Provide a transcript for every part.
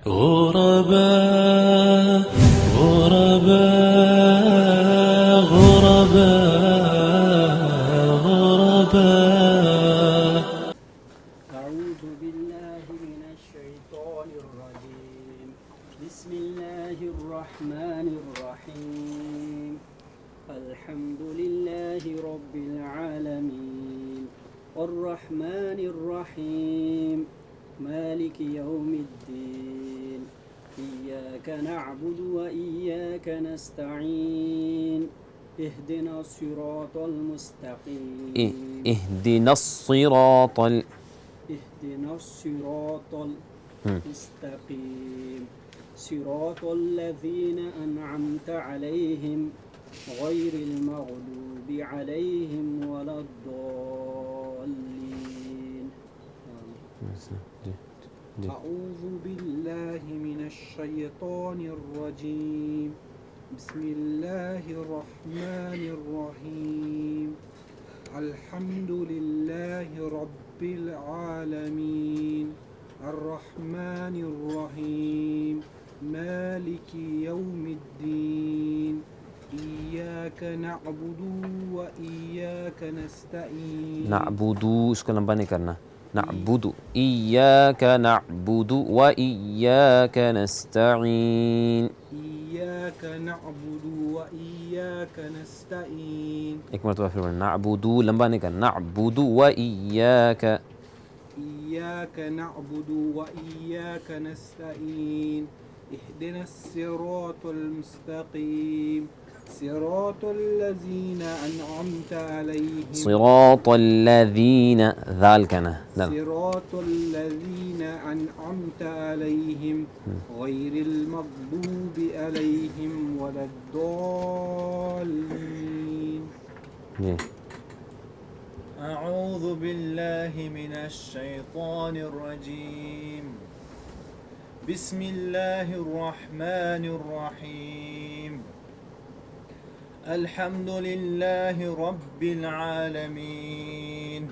غرباء غرباء غرباء غرباء. أعوذ بالله من الشيطان الرجيم. بسم الله الرحمن الرحيم. الحمد لله رب العالمين الرحمن الرحيم مالك يوم الدين إياك نعبد وإياك نستعين اهدنا الصراط المستقيم اهدنا الصراط اهدنا الصراط المستقيم صراط الذين أنعمت عليهم غير المغضوب عليهم ولا الضالين. أعوذ بالله من الشيطان الرجيم. بسم الله الرحمن الرحيم. الحمد لله رب العالمين الرحمن الرحيم مالك يوم الدين إياك نعبد وإياك نستعين. نعبدو اس کو لمبا نہیں کرنا. نعبد إياك نعبد وإياك نستعين. إياك نعبد وإياك نستعين. ایک مرتبہ پھر نعبدو لمبا نہیں کرنا. نعبد وإياك إياك نعبد وإياك نستعين. اهدنا الصراط المستقيم صراط الذين أنعمت عليهم صراط الذين ذالكنا صراط الذين أنعمت عليهم غير المغضوب عليهم ولا الضالين. أعوذ بالله من الشيطان الرجيم. بسم الله الرحمن الرحيم. الحمد لله رب العالمين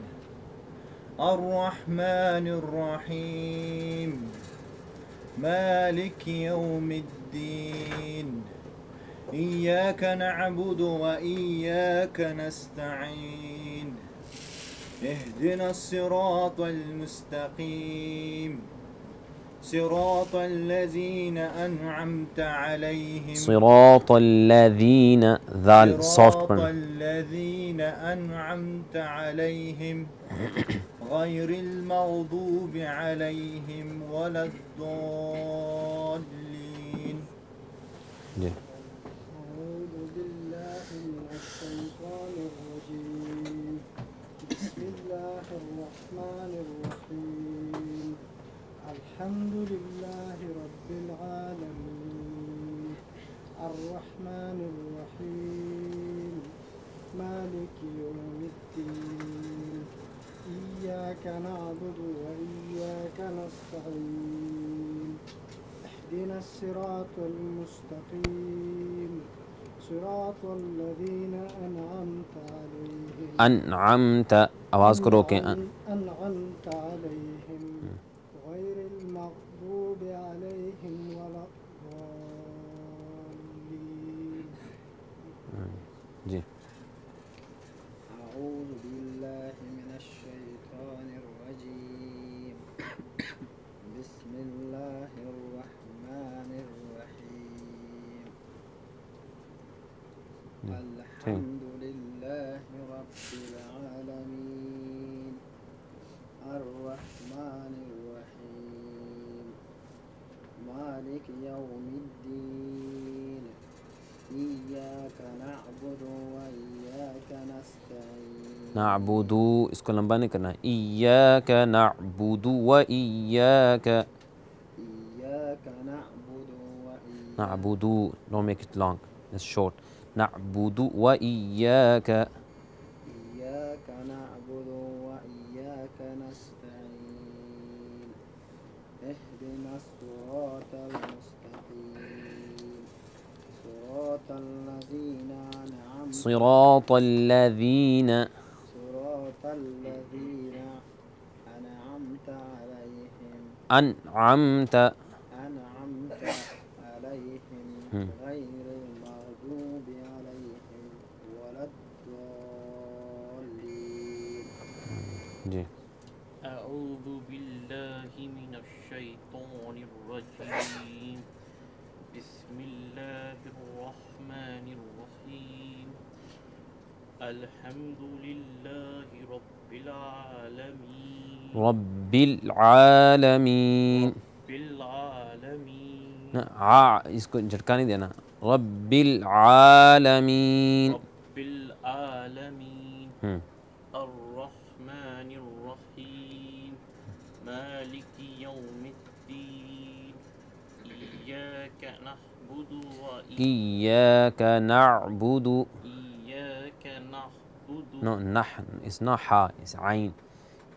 الرحمن الرحيم مالك يوم الدين إياك نعبد وإياك نستعين اهدنا الصراط المستقيم صراط الذين أنعمت عليهم صراط الذين ذال soft صراط burn. الذين أنعمت عليهم غير المغضوب عليهم ولا الضالين. أعوذ بالله من الشيطان الرجيم. بسم الله الرحمن الرحيم. الحمد لله رب العالمين الرحمن الرحيم مالك يوم الدين إياك نعبد وإياك نستعين اهدنا الصراط المستقيم صراط الذين أنعمت عليهم انعمت آواز کو روکیں. أنعمت عليهم غير المغضوب عليهم ولا الضالين. جی أعوذ بالله من الشيطان الرجيم. بسم الله الرحمن الرحيم. الحمد لله رب العالمين الرحمن الرحيم مالك يوم الدين إياك نعبد وإياك نستعين. نعبدو اس کو لمبا نہیں کرنا. إياك نعبد وإياك إياك نعبد وإياك نعبدو don't make it long, it's short. نعبد وإياك إياك نعبد وإياك نستعين اهدنا الصراط المستقيم صراط الذين أنعمت صراط الذين أنعمت عليهم أنعمت غير المغضوب عليهم ولا الضالين. جی أعوذ بالله من الشيطان الرجيم. بسم الله الرحمن الرحيم. الحمد لله رب العالمين. رب العالمین. رب العالمين. اس کو جھٹکا نہیں دینا. رب العالمین. رب العالمين. الرحمن الرحيم. مالك يوم الدين. إياك نعبد ایاک نعبد. إياك نعبد. No, نحن. It's not ha, it's عين.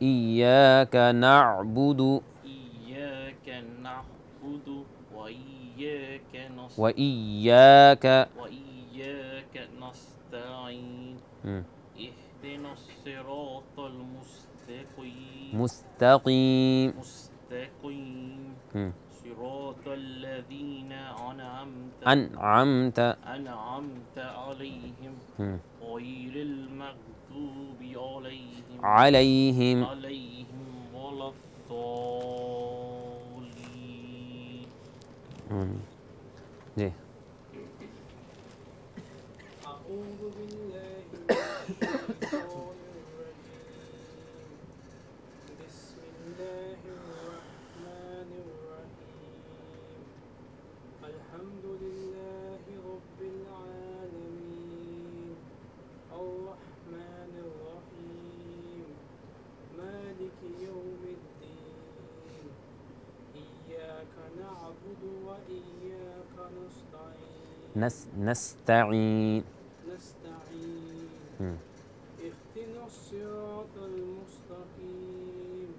ایاک نعبد إياك نعبد وإياك وإیاک. وإياك نستعين. اهدنا الصراط المستقيم. مستقیم. مستقيم. صراط الذين انعمت أنعمت عليهم غير المغضوب عليهم علیہم. ولا الضالين. جی أعوذ بالله من الشيطان الرجيم. بسم الله الرحمن الرحيم. الحمد لله رب العالمين. الرحمن الرحيم. مالك يوم الدين. إياك نعبد وإياك نستعين. نستعین. اهدنا الصراط المستقيم.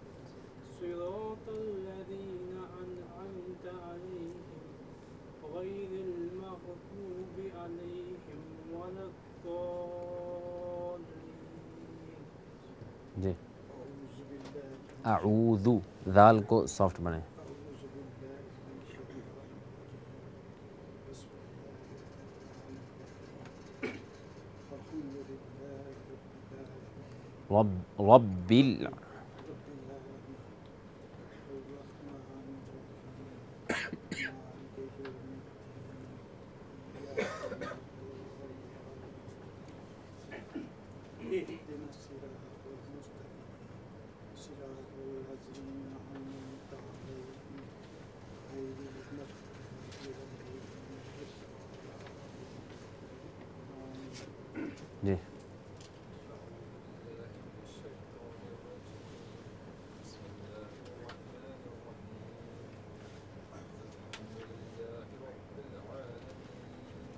صراط الذين أنعمت عليهم غير المغضوب عليهم ولا الضالين. جی اعوذ ذال کو سافٹ بنائیں. رب اهدنا الصراط المستقيم. صراط الذين أنعمت عليهم غير المغضوب عليهم. جی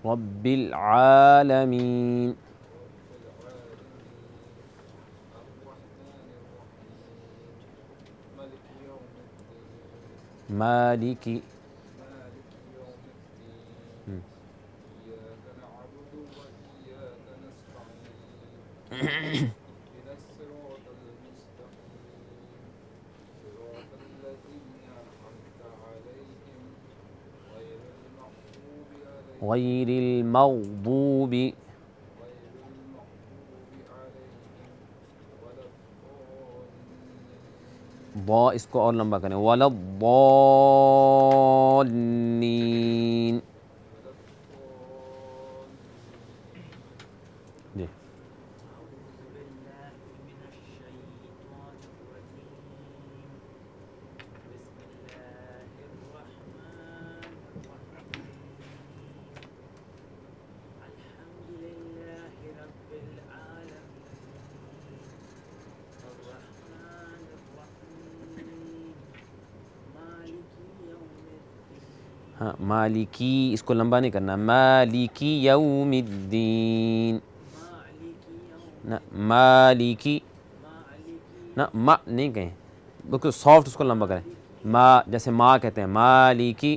رب العالمین. مالک. غیر المغضوب. ضا اس کو اور لمبا کریں. ولا الضالین. جی ہاں مالکی اس کو لمبا نہیں کرنا. مالکی یوم الدین. نہ مالکی نہ ما نہیں کہیں بالکل سافٹ اس کو لمبا کریں. ما جیسے ماں کہتے ہیں مالکی.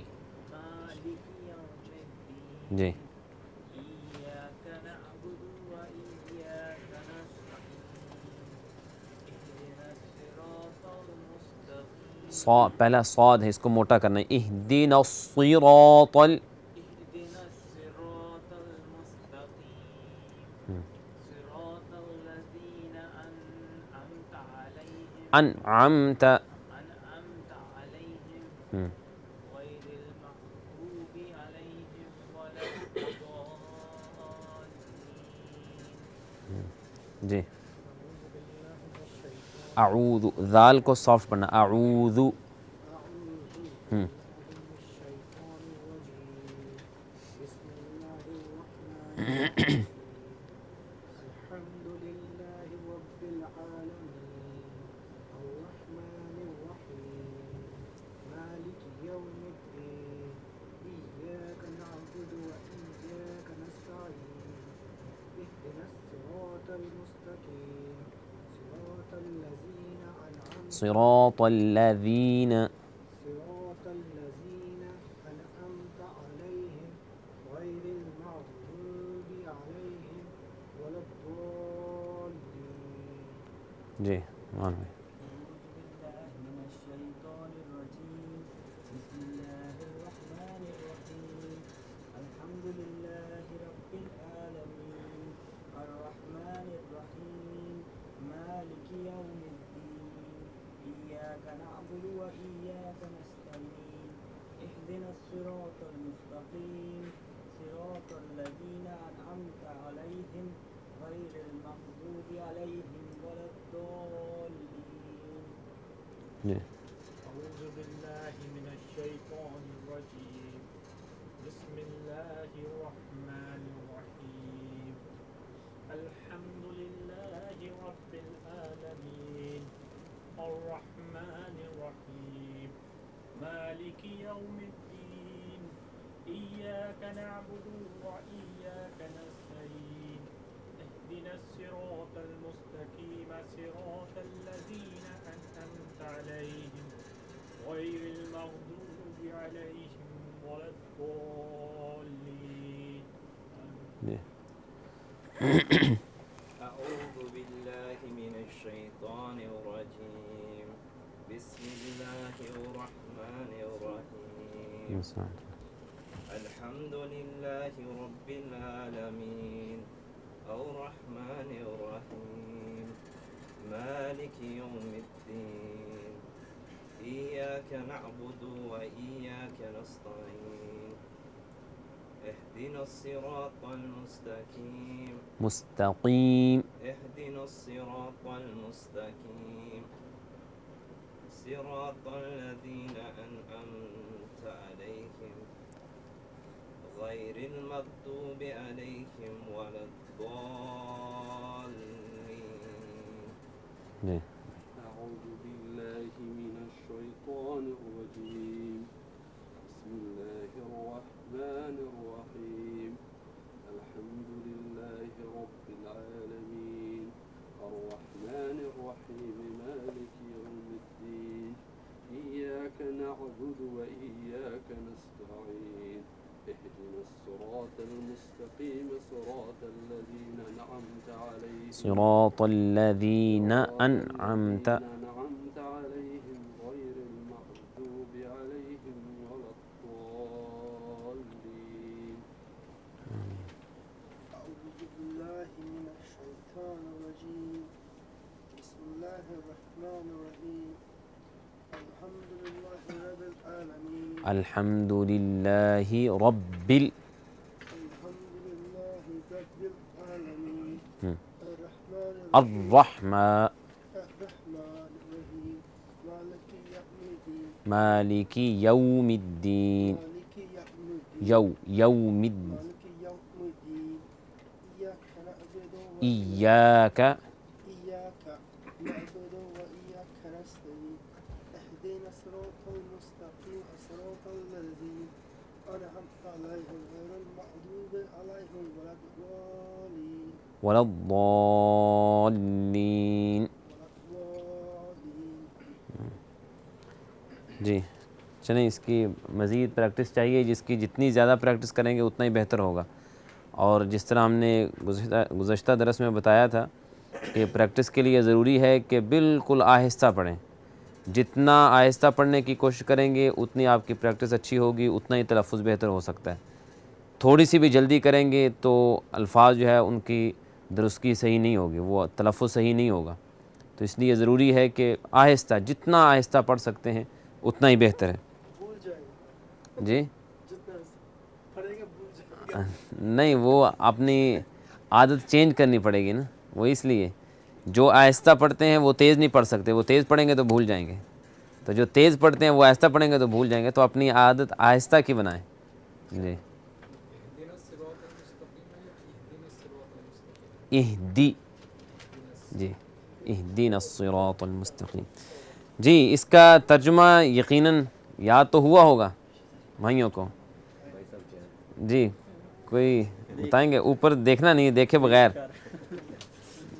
جی پہلا صاد ہے اس کو موٹا کرنا ہے. اہدنا الصراط انعمت أنعمت عليهم غير المغضوب عليهم ولا الضالين. جی اعوذ ذال کو سافٹ پڑھنا اعوذ أعوذ بالله من الشيطان الرجيم بسم الله الرحمن الرحيم الحمد لله رب العالمين الرحمن الرحيم مالك يوم الدين إياك نعبد وإياك نستعين اهدنا الصراط المستقيم صراط الذين أنعمت صراط الذين عليهم غير المغضوب عليهم ولا الضالين. جی مان بھائی أعوذ بالله من الشيطان الرجيم بسم الله الرحمن الرحيم الحمد لله رب العالمين الرحمن الرحيم مالك يوم الدين إياك نعبد وإياك نستعين اهدنا الصراط المستقيم صراط الذين أنعمت عليهم غير المغضوب عليهم ولا الضالين. جی أعوذ بالله من الشيطان الرجيم بسم الله الرحمن الرحيم الحمد لله رب العالمين الرحمن الرحيم مالك يوم الدين إياك نعبد وإياك نستعين اهدنا الصراط المستقيم صراط الذين أنعمت عليهم غير المغضوب عليهم ولا الضالين. جی أعوذ بالله من الشيطان الرجيم بسم الله الرحمن الرحيم الحمد لله رب العالمين الرحمن الرحيم مالك يوم الدين إياك نعبد وإياك نستعين اهدنا الصراط المستقيم مستقیم اهدنا الصراط المستقيم صراط الذين أنعمت عليهم غير المغضوب عليهم ولا الضالين. جی أعوذ بالله من الشيطان الرجيم بسم الله الرحمن الرحيم الحمد لله رب العالمين الرحمن الرحيم مالك يوم الدين إياك نعبد وإياك نستعين اهدنا الصراط المستقيم صراط الذين أنعمت عليهم صراط الذين أنعمت أنعمت عليهم غير المغضوب عليهم ولا الضالين. أعوذ بالله من الشيطان الرجيم بسم الله الرحمن الرحيم الحمد لله رب العالمين الحمد لله رب الحمد لله رب العالمين مم. الرحمن الرحمن الرحيم مالك يوم الدين مالك يوم الدين مالك يوم الدين يوم الدين مالك يوم الدين إياك نعبد وإياك نستعين اهدنا الصراط المستقيم صراط الذين أنعمت عليهم غير المغضوب عليهم ولا الضالين ولا الضالين. جی چلیں اس کی مزید پریکٹس چاہیے، جس کی جتنی زیادہ پریکٹس کریں گے اتنا ہی بہتر ہوگا. اور جس طرح ہم نے گزشتہ درس میں بتایا تھا کہ پریکٹس کے لیے ضروری ہے کہ بالکل آہستہ پڑھیں. جتنا آہستہ پڑھنے کی کوشش کریں گے اتنی آپ کی پریکٹس اچھی ہوگی، اتنا ہی تلفظ بہتر ہو سکتا ہے. تھوڑی سی بھی جلدی کریں گے تو الفاظ جو ہے ان کی درستگی صحیح نہیں ہوگی، وہ تلفظ صحیح نہیں ہوگا. تو تو اس لیے ضروری ہے کہ آہستہ، جتنا آہستہ پڑھ سکتے ہیں اتنا ہی بہتر ہے. بھول جائے گا جی جتنا پڑھے گا بھول جائے گا. نہیں، وہ اپنی عادت چینج کرنی پڑے گی نا، وہ اس لیے جو آہستہ پڑھتے ہیں وہ تیز نہیں پڑھ سکتے، وہ تیز پڑھیں گے تو بھول جائیں گے. تو جو تیز پڑھتے ہیں وہ آہستہ پڑھیں گے تو بھول جائیں گے، تو اپنی عادت آہستہ کی بنائیں. جی اہدی، جی اہدینا الصراط المستقیم. جی اس کا ترجمہ یقیناً یاد تو ہوا ہوگا بھائیوں کو. جی کوئی بتائیں گے؟ اوپر دیکھنا نہیں، دیکھے بغیر.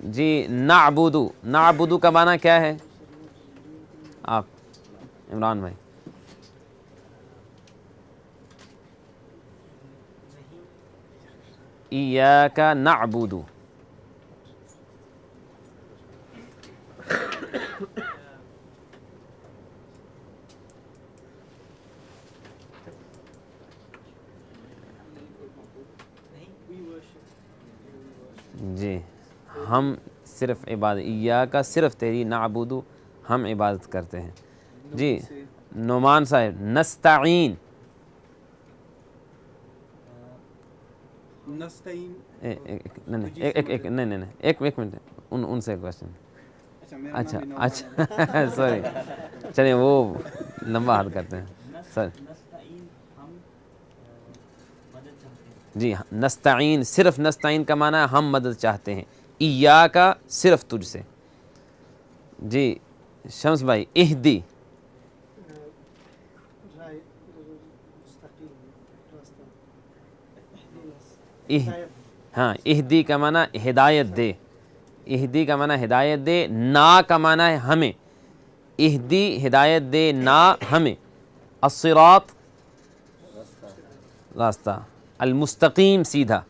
جی نعبدو، نعبدو کا معنی کیا ہے؟ آپ عمران بھائی. ایاک نعبد، جی ہم صرف عبادت، ایاک صرف تیری، نعبد ہم عبادت کرتے ہیں. جی نعمان صاحب نستعین، نستعین. نہیں ایک منٹ، ان سے کوشچن. اچھا میرا نام بھی نعمان اچھا سوری، چلیے وہ لمبا ہاتھ کرتے ہیں سر. نستعین ہم مدد چاہتے ہیں. جی نستعین، صرف نستعین کا معنی ہے ہم مدد چاہتے ہیں. ایاک صرف تجھ سے. جی شمس بھائی اہدی، رائے مستقیم راستہ. ہاں اہدی کا معنی ہدایت دے، اہدی کا معنی ہدایت دے، نا کا معنی ہے ہمیں. اہدی ہدایت دے، نا ہمیں. الصراط راستہ، المستقیم سیدھا.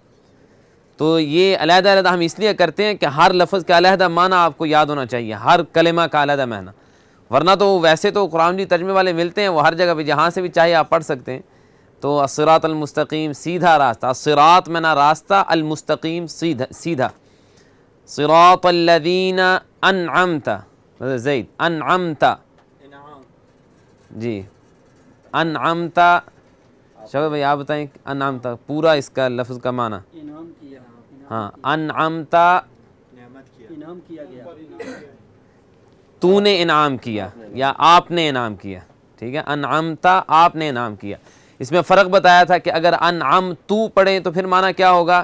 تو یہ علیحدہ علیحدہ ہم اس لیے کرتے ہیں کہ ہر لفظ کا علیحدہ معنی آپ کو یاد ہونا چاہیے، ہر کلمہ کا علیحدہ معنی. ورنہ تو ویسے تو قرآن جی ترجمے والے ملتے ہیں، وہ ہر جگہ پہ جہاں سے بھی چاہیے آپ پڑھ سکتے ہیں. تو الصراط المستقیم سیدھا راستہ، الصراط میں نہ راستہ، المستقیم سیدھا. صراط الذین انعمت، زید انعمت، جی انعمت. شعبہ بھائی آپ بتائیں انعمت پورا اس کا لفظ کا معنی. انعام کیا، ہاں انعمت، نعمت کیا. انعام کیا گیا. تو نے انعام کیا یا آپ نے انعام کیا. ٹھیک ہے، انعمت آپ نے انعام کیا. اس میں فرق بتایا تھا کہ اگر انعم تو پڑھیں تو پھر معنی کیا ہوگا؟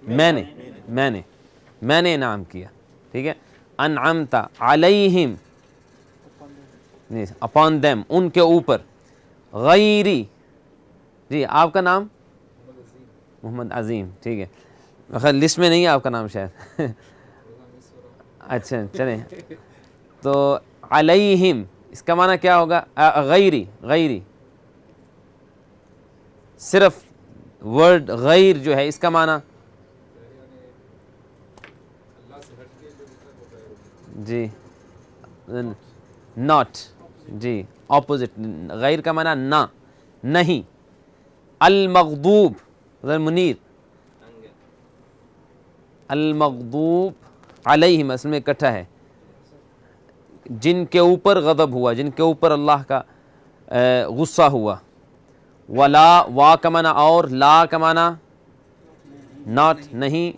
میں نے انعام کیا. ٹھیک ہے، انعمت علیہم، اپون دیم، ان کے اوپر. غیری، جی آپ کا نام محمد عظیم. ٹھیک ہے، خیر لسٹ میں نہیں ہے آپ کا نام شاید. اچھا چلیں، تو علیہم اس کا معنی کیا ہوگا؟ غیری، غیری صرف ورڈ غیر جو ہے اس کا معنی جی ناٹ، جی اپوزٹ. غیر کا معنی نہ، نہیں. المغضوب منیر، المغضوب علیہم اصل میں اکٹھا ہے، جن کے اوپر غضب ہوا، جن کے اوپر اللہ کا غصہ ہوا. ولا، وا کا معنی اور، لا کا معنی ناٹ نہیں.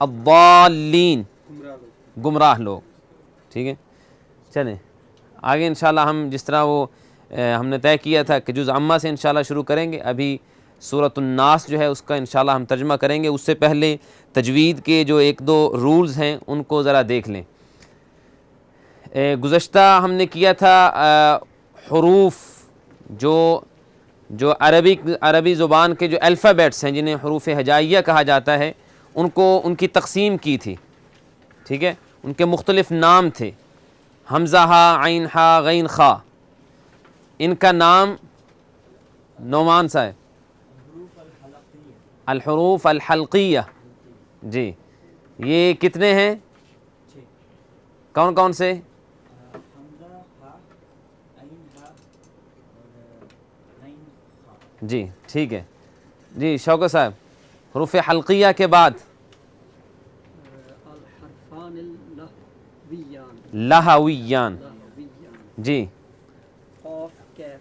الضالین گمراہ لوگ. ٹھیک ہے، چلیں آگے انشاءاللہ ہم جس طرح وہ ہم نے طے کیا تھا کہ جز عامہ سے انشاءاللہ شروع کریں گے. ابھی سورۃ الناس جو ہے اس کا انشاءاللہ ہم ترجمہ کریں گے. اس سے پہلے تجوید کے جو ایک دو رولز ہیں ان کو ذرا دیکھ لیں. گزشتہ ہم نے کیا تھا حروف جو عربی زبان کے جو الفابیٹس ہیں جنہیں حروف ہجائیہ کہا جاتا ہے ان کی تقسیم کی تھی. ٹھیک ہے، ان کے مختلف نام تھے، حمزہ ہا، عین ہا، غین خا. ان کا نام نعمان صاحب الحروف الحلقیہ. جی یہ کتنے ہیں؟ کون کون سے؟ جی ٹھیک ہے. جی شوکت صاحب حروف حلقیہ کے بعد الحرفان لہویان. جی قاف کیف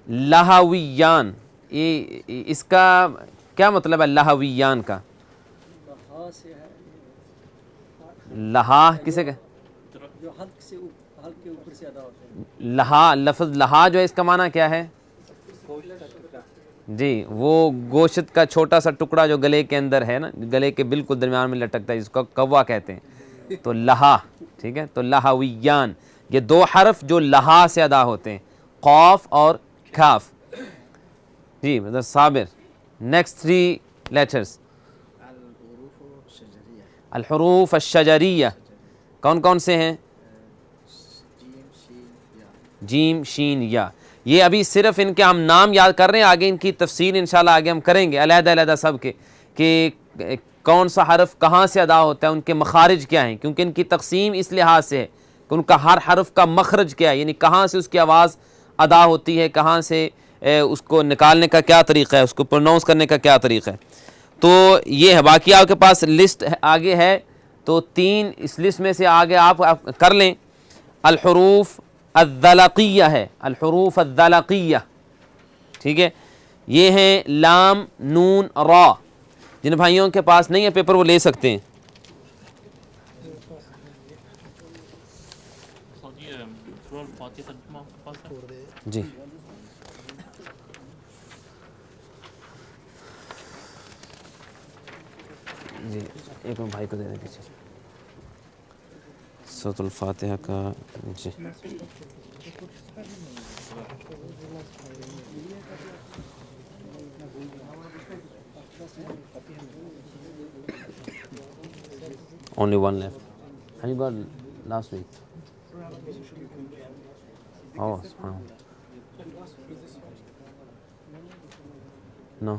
لہویان، یہ اس کا کیا مطلب ہے لہویان کا؟ لہا سے ہے لہا کسے کہ جو حلق سے حلق کے اوپر سے ادا ہوتے ہیں. لہا، لفظ لہا جو ہے اس کا معنی کیا ہے؟ جی وہ گوشت کا چھوٹا سا ٹکڑا جو گلے کے اندر ہے نا، گلے کے بالکل درمیان میں لٹکتا ہے، جس کو کوا کہتے ہیں. تو لہا، ٹھیک ہے. تو لہویان یہ دو حرف جو لہا سے ادا ہوتے ہیں، قاف اور کاف. جی مطلب صابر. نیکسٹ 3 لیٹرز الحروف الشجریہ کون کون سے ہیں؟ جیم شین یا. یہ ابھی صرف ان کے ہم نام یاد کر رہے ہیں، آگے ان کی تفسیر انشاءاللہ آگے ہم کریں گے علیحدہ علیحدہ سب کے، کہ کون سا حرف کہاں سے ادا ہوتا ہے، ان کے مخارج کیا ہیں، کیونکہ ان کی تقسیم اس لحاظ سے ہے کہ ان کا ہر حرف کا مخرج کیا ہے، یعنی کہاں سے اس کی آواز ادا ہوتی ہے، کہاں سے اس کو نکالنے کا کیا طریقہ ہے، اس کو پروناؤنس کرنے کا کیا طریقہ ہے. تو یہ ہے. باقی آپ کے پاس لسٹ آگے ہے، تو 3 اس لسٹ میں سے آگے آپ کر لیں. الحروف الذلقیہ ہے، الحروف الذلقیہ، ٹھیک ہے. یہ ہیں لام نون را. جن بھائیوں کے پاس نہیں ہے پیپر وہ لے سکتے ہیں. جی جی ایک منٹ بھائی کو دے دیں پیچھے سورۃ الفاتحہ کا. جی only one left. Have you got last week? Oh, subhanallah. No.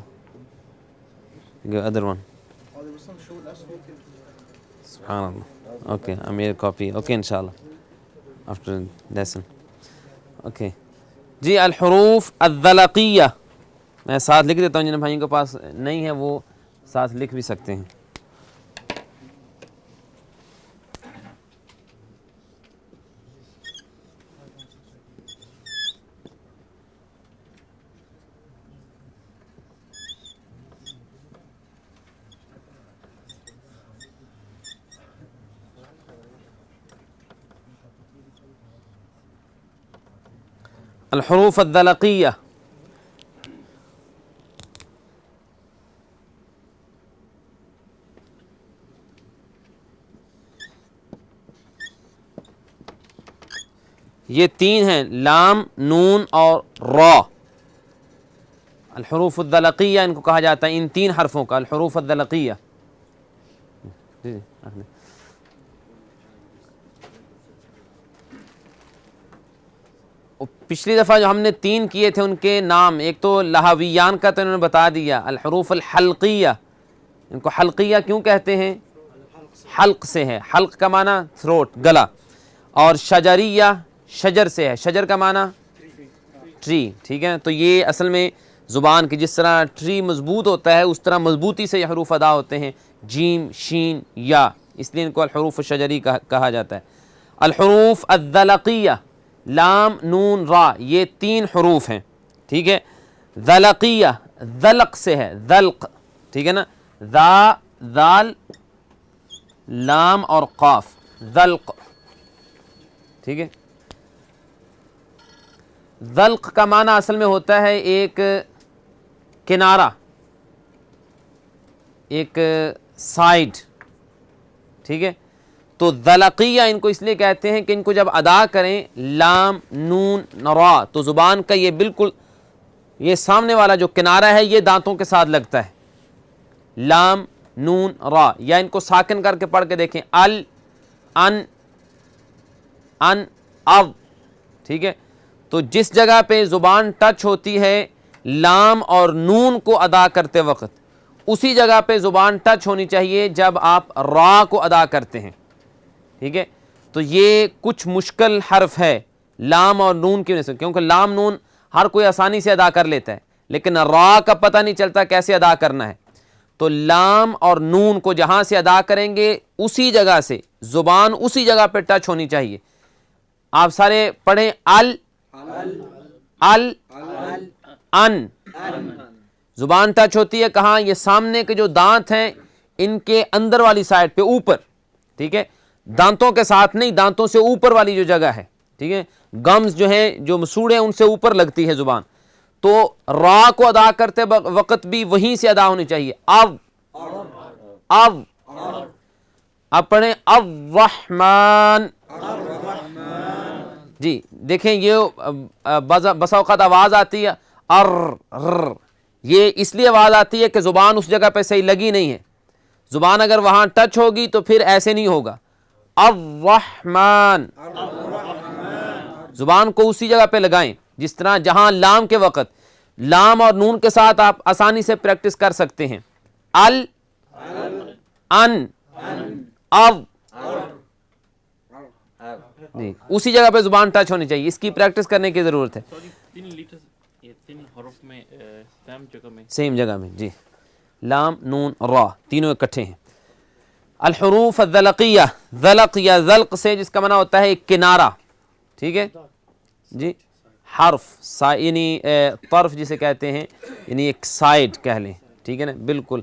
The other one. Subhanallah. Okay, I made a copy. Okay, inshallah. After lesson. Okay. جی الحروف الذلقیہ میں ساتھ لکھ دیتا ہوں، جن بھائیوں کے پاس نہیں ہے وہ ساتھ لکھ بھی سکتے ہیں. الحروف الذلقیہ. یہ 3 ہیں، لام نون اور را. الحروف الذلقیہ ان کو کہا جاتا ہے، ان 3 حرفوں کا الحروف الذلقیہ. جی پچھلی دفعہ جو ہم نے 3 کیے تھے ان کے نام، ایک تو لہویان کا تو انہوں نے بتا دیا. الحروف الحلقیہ، ان کو حلقیہ کیوں کہتے ہیں؟ حلق سے ہے، حلق کا معنی تھروٹ گلا. اور شجریہ شجر سے ہے، شجر کا معنی ٹری، ٹھیک ہے. تو یہ اصل میں زبان کی جس طرح ٹری مضبوط ہوتا ہے اس طرح مضبوطی سے یہ حروف ادا ہوتے ہیں، جیم شین یا، اس لیے ان کو الحروف الشجری کہا جاتا ہے. الحروف الذلقیہ لام نون را، یہ 3 حروف ہیں، ٹھیک ہے. ذلقیہ ذلق سے ہے، ذلق، ٹھیک ہے نا. ذا ذال لام اور قاف، ذلق، ٹھیک ہے. ذلق کا معنی اصل میں ہوتا ہے ایک کنارہ، ایک سائڈ، ٹھیک ہے. تو ذلقیہ ان کو اس لیے کہتے ہیں کہ ان کو جب ادا کریں لام نون را تو زبان کا یہ بالکل یہ سامنے والا جو کنارہ ہے یہ دانتوں کے ساتھ لگتا ہے. لام نون را، یا ان کو ساکن کر کے پڑھ کے دیکھیں، ال ان ان اب، ٹھیک ہے. تو جس جگہ پہ زبان ٹچ ہوتی ہے لام اور نون کو ادا کرتے وقت، اسی جگہ پہ زبان ٹچ ہونی چاہیے جب آپ را کو ادا کرتے ہیں، ٹھیک ہے. تو یہ کچھ مشکل حرف ہے لام اور نون کی وجہ سے، کیونکہ لام نون ہر کوئی آسانی سے ادا کر لیتا ہے، لیکن را کا پتہ نہیں چلتا کیسے ادا کرنا ہے. تو لام اور نون کو جہاں سے ادا کریں گے اسی جگہ سے زبان اسی جگہ پہ ٹچ ہونی چاہیے. آپ سارے پڑھیں ال ال ان. زبان ٹچ ہوتی ہے کہاں؟ یہ سامنے کے جو دانت ہیں ان کے اندر والی سائڈ پہ اوپر. ٹھیک ہے، دانتوں کے ساتھ نہیں، دانتوں سے اوپر والی جو جگہ ہے. ٹھیک ہے، گمز جو ہیں جو مسوڑے ہیں ان سے اوپر لگتی ہے زبان. تو را کو ادا کرتے وقت بھی وہیں سے ادا ہونی چاہیے. اب اب پڑھیں الرحمن. جی دیکھیں یہ بسا اوقات آواز آتی ہے ار، یہ اس لیے آواز آتی ہے کہ زبان اس جگہ پہ صحیح لگی نہیں ہے. زبان اگر وہاں ٹچ ہوگی تو پھر ایسے نہیں ہوگا. الرحمن، زبان کو اسی جگہ پہ لگائیں جس طرح جہاں لام کے وقت لام اور نون کے ساتھ آپ آسانی سے پریکٹس کر سکتے ہیں. ال ان اب، جی اسی جگہ پہ زبان ٹچ ہونی چاہیے. اس کی پریکٹس کرنے کی ضرورت ہے. تین حروف میں سیم جگہ میں. جی لام نون را تینوں اکٹھے ہیں. الحروف الذلقیہ، ذلق یا ذلق سے جس کا معنی ہوتا ہے ایک کنارہ. ٹھیک ہے جی، حرف یعنی طرف جسے کہتے ہیں، یعنی ایک سائڈ کہہ لیں. ٹھیک ہے نا، بالکل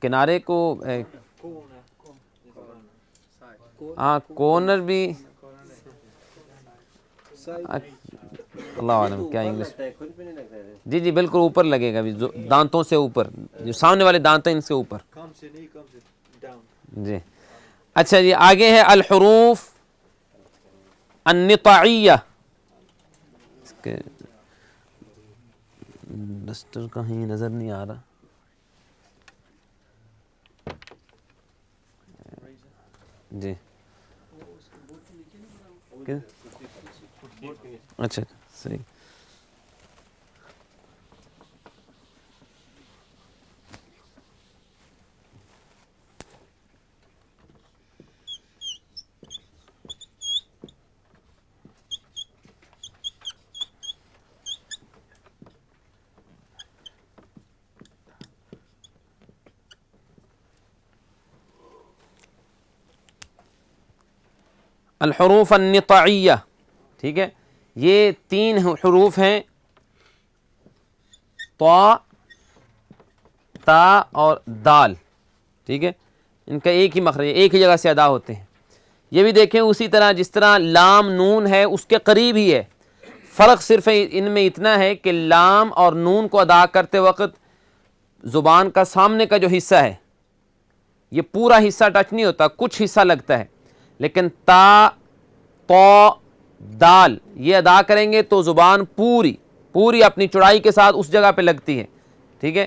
کنارے کو ہاں کارنر بھی، اللہ عالم کیا انگلش. جی جی بالکل اوپر لگے گا، دانتوں سے اوپر، جو سامنے والے دانت ہیں ان سے اوپر. جی اچھا جی، آگے ہے الحروف النطعیہ. اس کے ڈسٹر کہیں نظر نہیں آ رہا. جی اچھا صحیح. الحروف النطعیہ. ٹھیک ہے، یہ تین حروف ہیں، طا تا اور دال. ٹھیک ہے، ان کا ایک ہی مخرج، ایک ہی جگہ سے ادا ہوتے ہیں. یہ بھی دیکھیں اسی طرح جس طرح لام نون ہے اس کے قریب ہی ہے. فرق صرف ان میں اتنا ہے کہ لام اور نون کو ادا کرتے وقت زبان کا سامنے کا جو حصہ ہے یہ پورا حصہ ٹچ نہیں ہوتا، کچھ حصہ لگتا ہے. لیکن تا طا دال یہ ادا کریں گے تو زبان پوری اپنی چوڑائی کے ساتھ اس جگہ پہ لگتی ہے. ٹھیک ہے،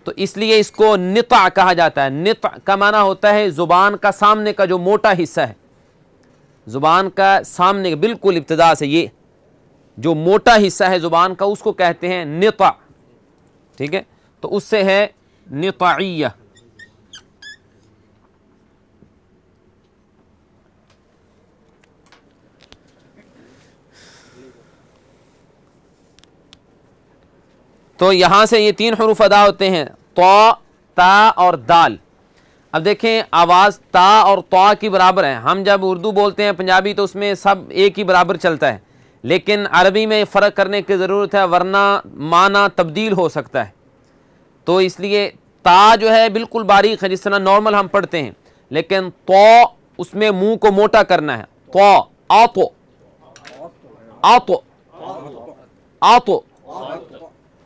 تو اس لیے اس کو نطع کہا جاتا ہے. نطع کا معنی ہوتا ہے زبان کا سامنے کا جو موٹا حصہ ہے، زبان کا سامنے بالکل ابتدا سے یہ جو موٹا حصہ ہے زبان کا اس کو کہتے ہیں نطع. ٹھیک ہے، تو اس سے ہے نطعیہ. تو یہاں سے یہ تین حروف ادا ہوتے ہیں، طا تا اور دال. اب دیکھیں آواز تا اور طا کی برابر ہے. ہم جب اردو بولتے ہیں پنجابی تو اس میں سب ایک ہی برابر چلتا ہے، لیکن عربی میں فرق کرنے کی ضرورت ہے ورنہ معنی تبدیل ہو سکتا ہے. تو اس لیے تا جو ہے بالکل باریک ہے جس طرح نارمل ہم پڑھتے ہیں، لیکن طا اس میں منہ کو موٹا کرنا ہے. طا آتو آتو آتو.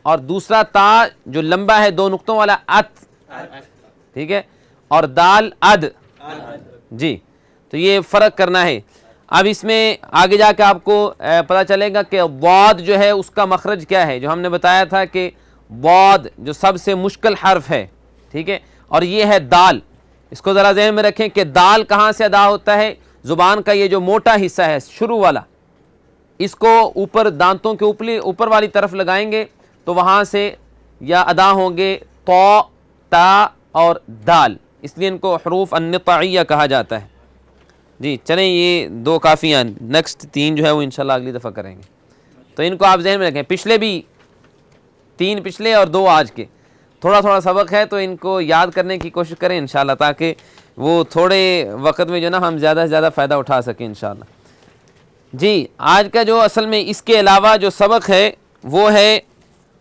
اور دوسرا تا جو لمبا ہے دو نقطوں والا ات. ٹھیک ہے، اور دال اد. جی تو یہ فرق کرنا ہے. اب اس میں آگے جا کے آپ کو پتہ چلے گا کہ ضاد جو ہے اس کا مخرج کیا ہے. جو ہم نے بتایا تھا کہ ضاد جو سب سے مشکل حرف ہے. ٹھیک ہے، اور یہ ہے دال. اس کو ذرا ذہن میں رکھیں کہ دال کہاں سے ادا ہوتا ہے. زبان کا یہ جو موٹا حصہ ہے شروع والا، اس کو اوپر دانتوں کے اوپر والی طرف لگائیں گے تو وہاں سے یا ادا ہوں گے طا تا اور دال. اس لیے ان کو حروف النطعیہ کہا جاتا ہے. جی چلیں یہ دو کافی ہیں، نیکسٹ تین جو ہے وہ انشاءاللہ اگلی دفعہ کریں گے. تو ان کو آپ ذہن میں رکھیں، پچھلے بھی تین پچھلے اور دو آج کے. تھوڑا تھوڑا سبق ہے تو ان کو یاد کرنے کی کوشش کریں انشاءاللہ، تاکہ وہ تھوڑے وقت میں جو نا ہم زیادہ سے زیادہ فائدہ اٹھا سکیں انشاءاللہ۔ جی آج کا جو اصل میں اس کے علاوہ جو سبق ہے وہ ہے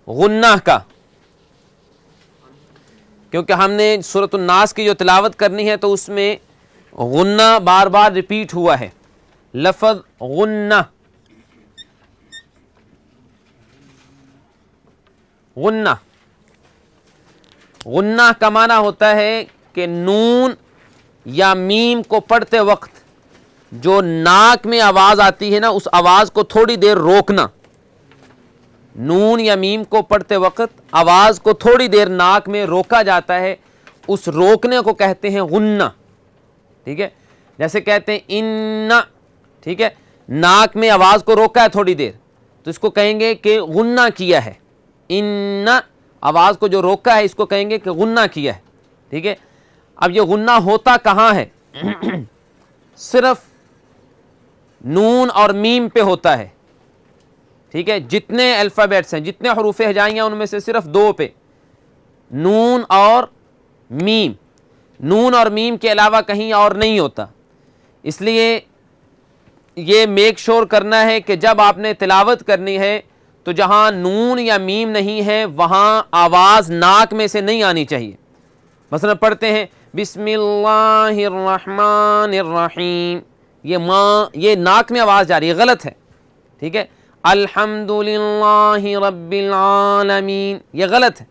غنہ کا، کیونکہ ہم نے سورۃ الناس کی جو تلاوت کرنی ہے تو اس میں غنہ بار بار ریپیٹ ہوا ہے، لفظ غنہ، غنہ، غنہ کا معنی ہوتا ہے کہ نون یا میم کو پڑھتے وقت جو ناک میں آواز آتی ہے نا اس آواز کو تھوڑی دیر روکنا، نون یا میم کو پڑھتے وقت آواز کو تھوڑی دیر ناک میں روکا جاتا ہے، اس روکنے کو کہتے ہیں غنہ، ٹھیک ہے؟ جیسے کہتے ہیں ان، ٹھیک ہے، ناک میں آواز کو روکا ہے تھوڑی دیر تو اس کو کہیں گے کہ غنہ کیا ہے، ان آواز کو جو روکا ہے اس کو کہیں گے کہ غنہ کیا ہے، ٹھیک ہے؟ اب یہ غنہ ہوتا کہاں ہے؟ صرف نون اور میم پہ ہوتا ہے، ٹھیک ہے؟ جتنے الفابیٹس ہیں، جتنے حروف ہجائیاں ان میں سے صرف دو پہ، نون اور میم، نون اور میم کے علاوہ کہیں اور نہیں ہوتا۔ اس لیے یہ میک شور کرنا ہے کہ جب آپ نے تلاوت کرنی ہے تو جہاں نون یا میم نہیں ہے وہاں آواز ناک میں سے نہیں آنی چاہیے۔ مثلا پڑھتے ہیں بسم اللہ الرحمن الرحیم، یہ ناک میں آواز جا رہی ہے، غلط ہے، ٹھیک ہے؟ الحمدللہ رب العالمین، یہ غلط ہے،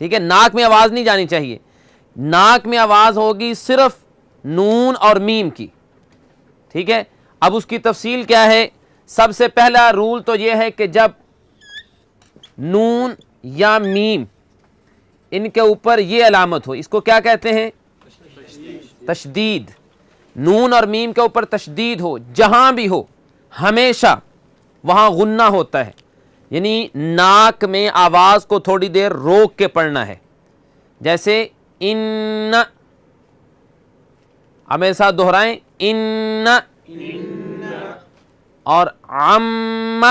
ٹھیک ہے؟ ناک میں آواز نہیں جانی چاہیے، ناک میں آواز ہوگی صرف نون اور میم کی، ٹھیک ہے؟ اب اس کی تفصیل کیا ہے؟ سب سے پہلا رول تو یہ ہے کہ جب نون یا میم ان کے اوپر یہ علامت ہو، اس کو کیا کہتے ہیں؟ تشدید۔ نون اور میم کے اوپر تشدید ہو، جہاں بھی ہو ہمیشہ وہاں غنہ ہوتا ہے، یعنی ناک میں آواز کو تھوڑی دیر روک کے پڑھنا ہے، جیسے ان، اب میرے ساتھ دہرائیں، ان، اور عم،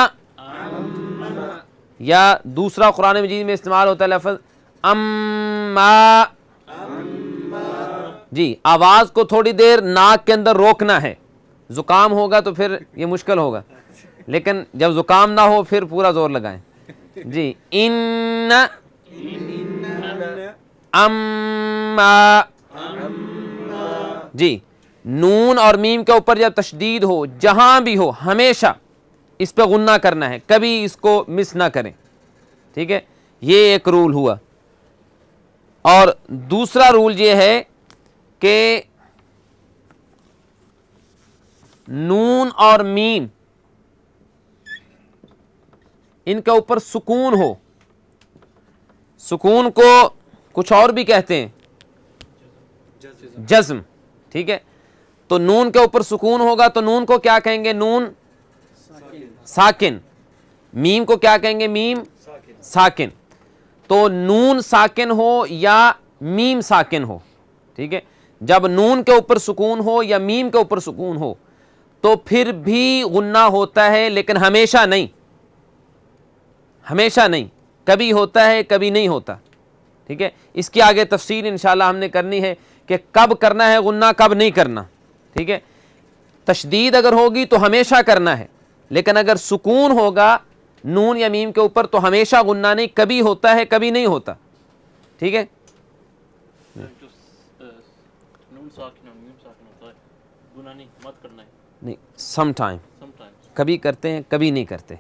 یا دوسرا قرآن مجید میں استعمال ہوتا ہے لفظ اما، جی آواز کو تھوڑی دیر ناک کے اندر روکنا ہے۔ زکام ہوگا تو پھر یہ مشکل ہوگا، لیکن جب زکام نہ ہو پھر پورا زور لگائیں۔ جی ان، اما، جی نون اور میم کے اوپر جب تشدید ہو، جہاں بھی ہو ہمیشہ اس پہ غنہ کرنا ہے، کبھی اس کو مس نہ کریں، ٹھیک ہے؟ یہ ایک رول ہوا۔ اور دوسرا رول یہ ہے کہ نون اور میم ان کے اوپر سکون ہو، سکون کو کچھ اور بھی کہتے ہیں جزم، ٹھیک ہے؟ تو نون کے اوپر سکون ہوگا تو نون کو کیا کہیں گے؟ نون ساکن۔ میم کو کیا کہیں گے؟ میم ساکن۔ تو نون ساکن ہو یا میم ساکن ہو، ٹھیک ہے؟ جب نون کے اوپر سکون ہو یا میم کے اوپر سکون ہو تو پھر بھی غنہ ہوتا ہے، لیکن ہمیشہ نہیں، ہمیشہ نہیں، کبھی ہوتا ہے کبھی نہیں ہوتا، ٹھیک ہے؟ اس کی آگے تفصیل انشاءاللہ ہم نے کرنی ہے کہ کب کرنا ہے غنہ، کب نہیں کرنا، ٹھیک ہے؟ تشدید اگر ہوگی تو ہمیشہ کرنا ہے، لیکن اگر سکون ہوگا نون یا میم کے اوپر تو ہمیشہ غنہ نہیں، کبھی ہوتا ہے کبھی نہیں ہوتا، ٹھیک ہے؟ جو نون ساکن اور میم ساکن ہوتا ہے، گناہ نہیں، مت کرنا ہے، نہیں، سم ٹائم، sometimes۔ کبھی کرتے ہیں کبھی نہیں کرتے،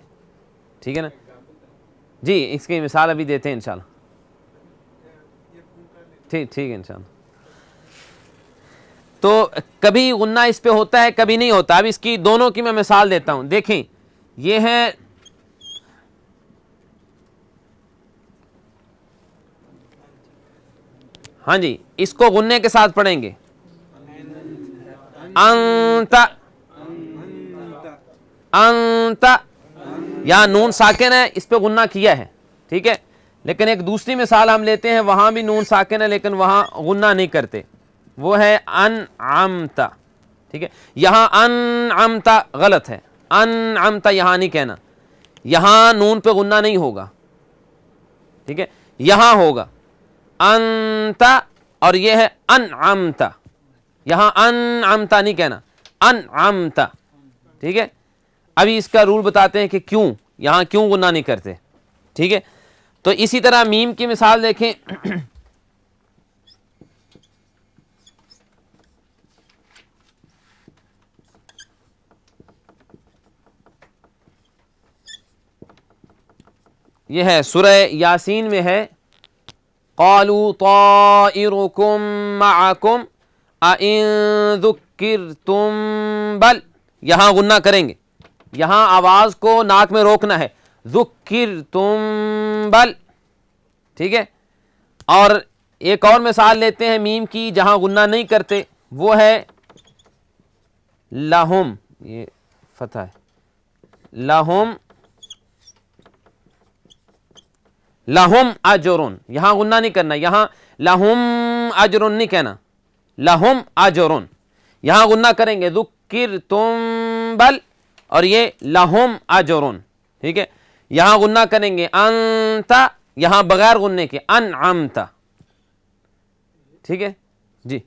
ٹھیک ہے نا؟ جی اس کی مثال ابھی دیتے ہیں انشاءاللہ، ٹھیک ہے انشاءاللہ۔ تو کبھی غنہ اس پہ ہوتا ہے کبھی نہیں ہوتا۔ اب اس کی دونوں کی میں مثال دیتا ہوں، دیکھیں یہ ہے ہاں جی، اس کو غنے کے ساتھ پڑھیں گے، انت، انت، یا نون ساکن ہے اس پہ غنہ کیا ہے، ٹھیک ہے؟ لیکن ایک دوسری مثال ہم لیتے ہیں، وہاں بھی نون ساکن ہے لیکن وہاں غنہ نہیں کرتے، وہ ہے انعمت، ٹھیک ہے؟ یہاں انعمت غلط ہے، انعمت یہاں نہیں کہنا، یہاں نون پہ غنہ نہیں ہوگا، ٹھیک ہے؟ یہاں ہوگا، انتا اور یہ ہے انعمتا. یہاں انعمتا نہیں کہنا, انعمتا. ٹھیک ہے, ابھی اس کا رول بتاتے ہیں کہ کیوں یہاں کیوں غنہ نہیں کرتے. ٹھیک ہے, تو اسی طرح میم کی مثال دیکھیں. یہ ہے سورہ یاسین میں ہے قالوا طائرکم معکم اَإِن ذکرتم بل. یہاں غنہ کریں گے, یہاں آواز کو ناک میں روکنا ہے, ذکرتم بل. ٹھیک ہے, اور ایک اور مثال لیتے ہیں میم کی جہاں غنہ نہیں کرتے, وہ ہے لہم, یہ فتح ہے, لہم لہم اجرن. یہاں غنہ نہیں کرنا, یہاں لہم اجرن نہیں کہنا, لہم اجرن. یہاں غنہ کریں گے ذکرتم بل, اور یہ لہم اجرن. ٹھیک ہے, یہاں غنہ کریں گے انتا, یہاں بغیر غننے کے انعمتا. ٹھیک ہے جی.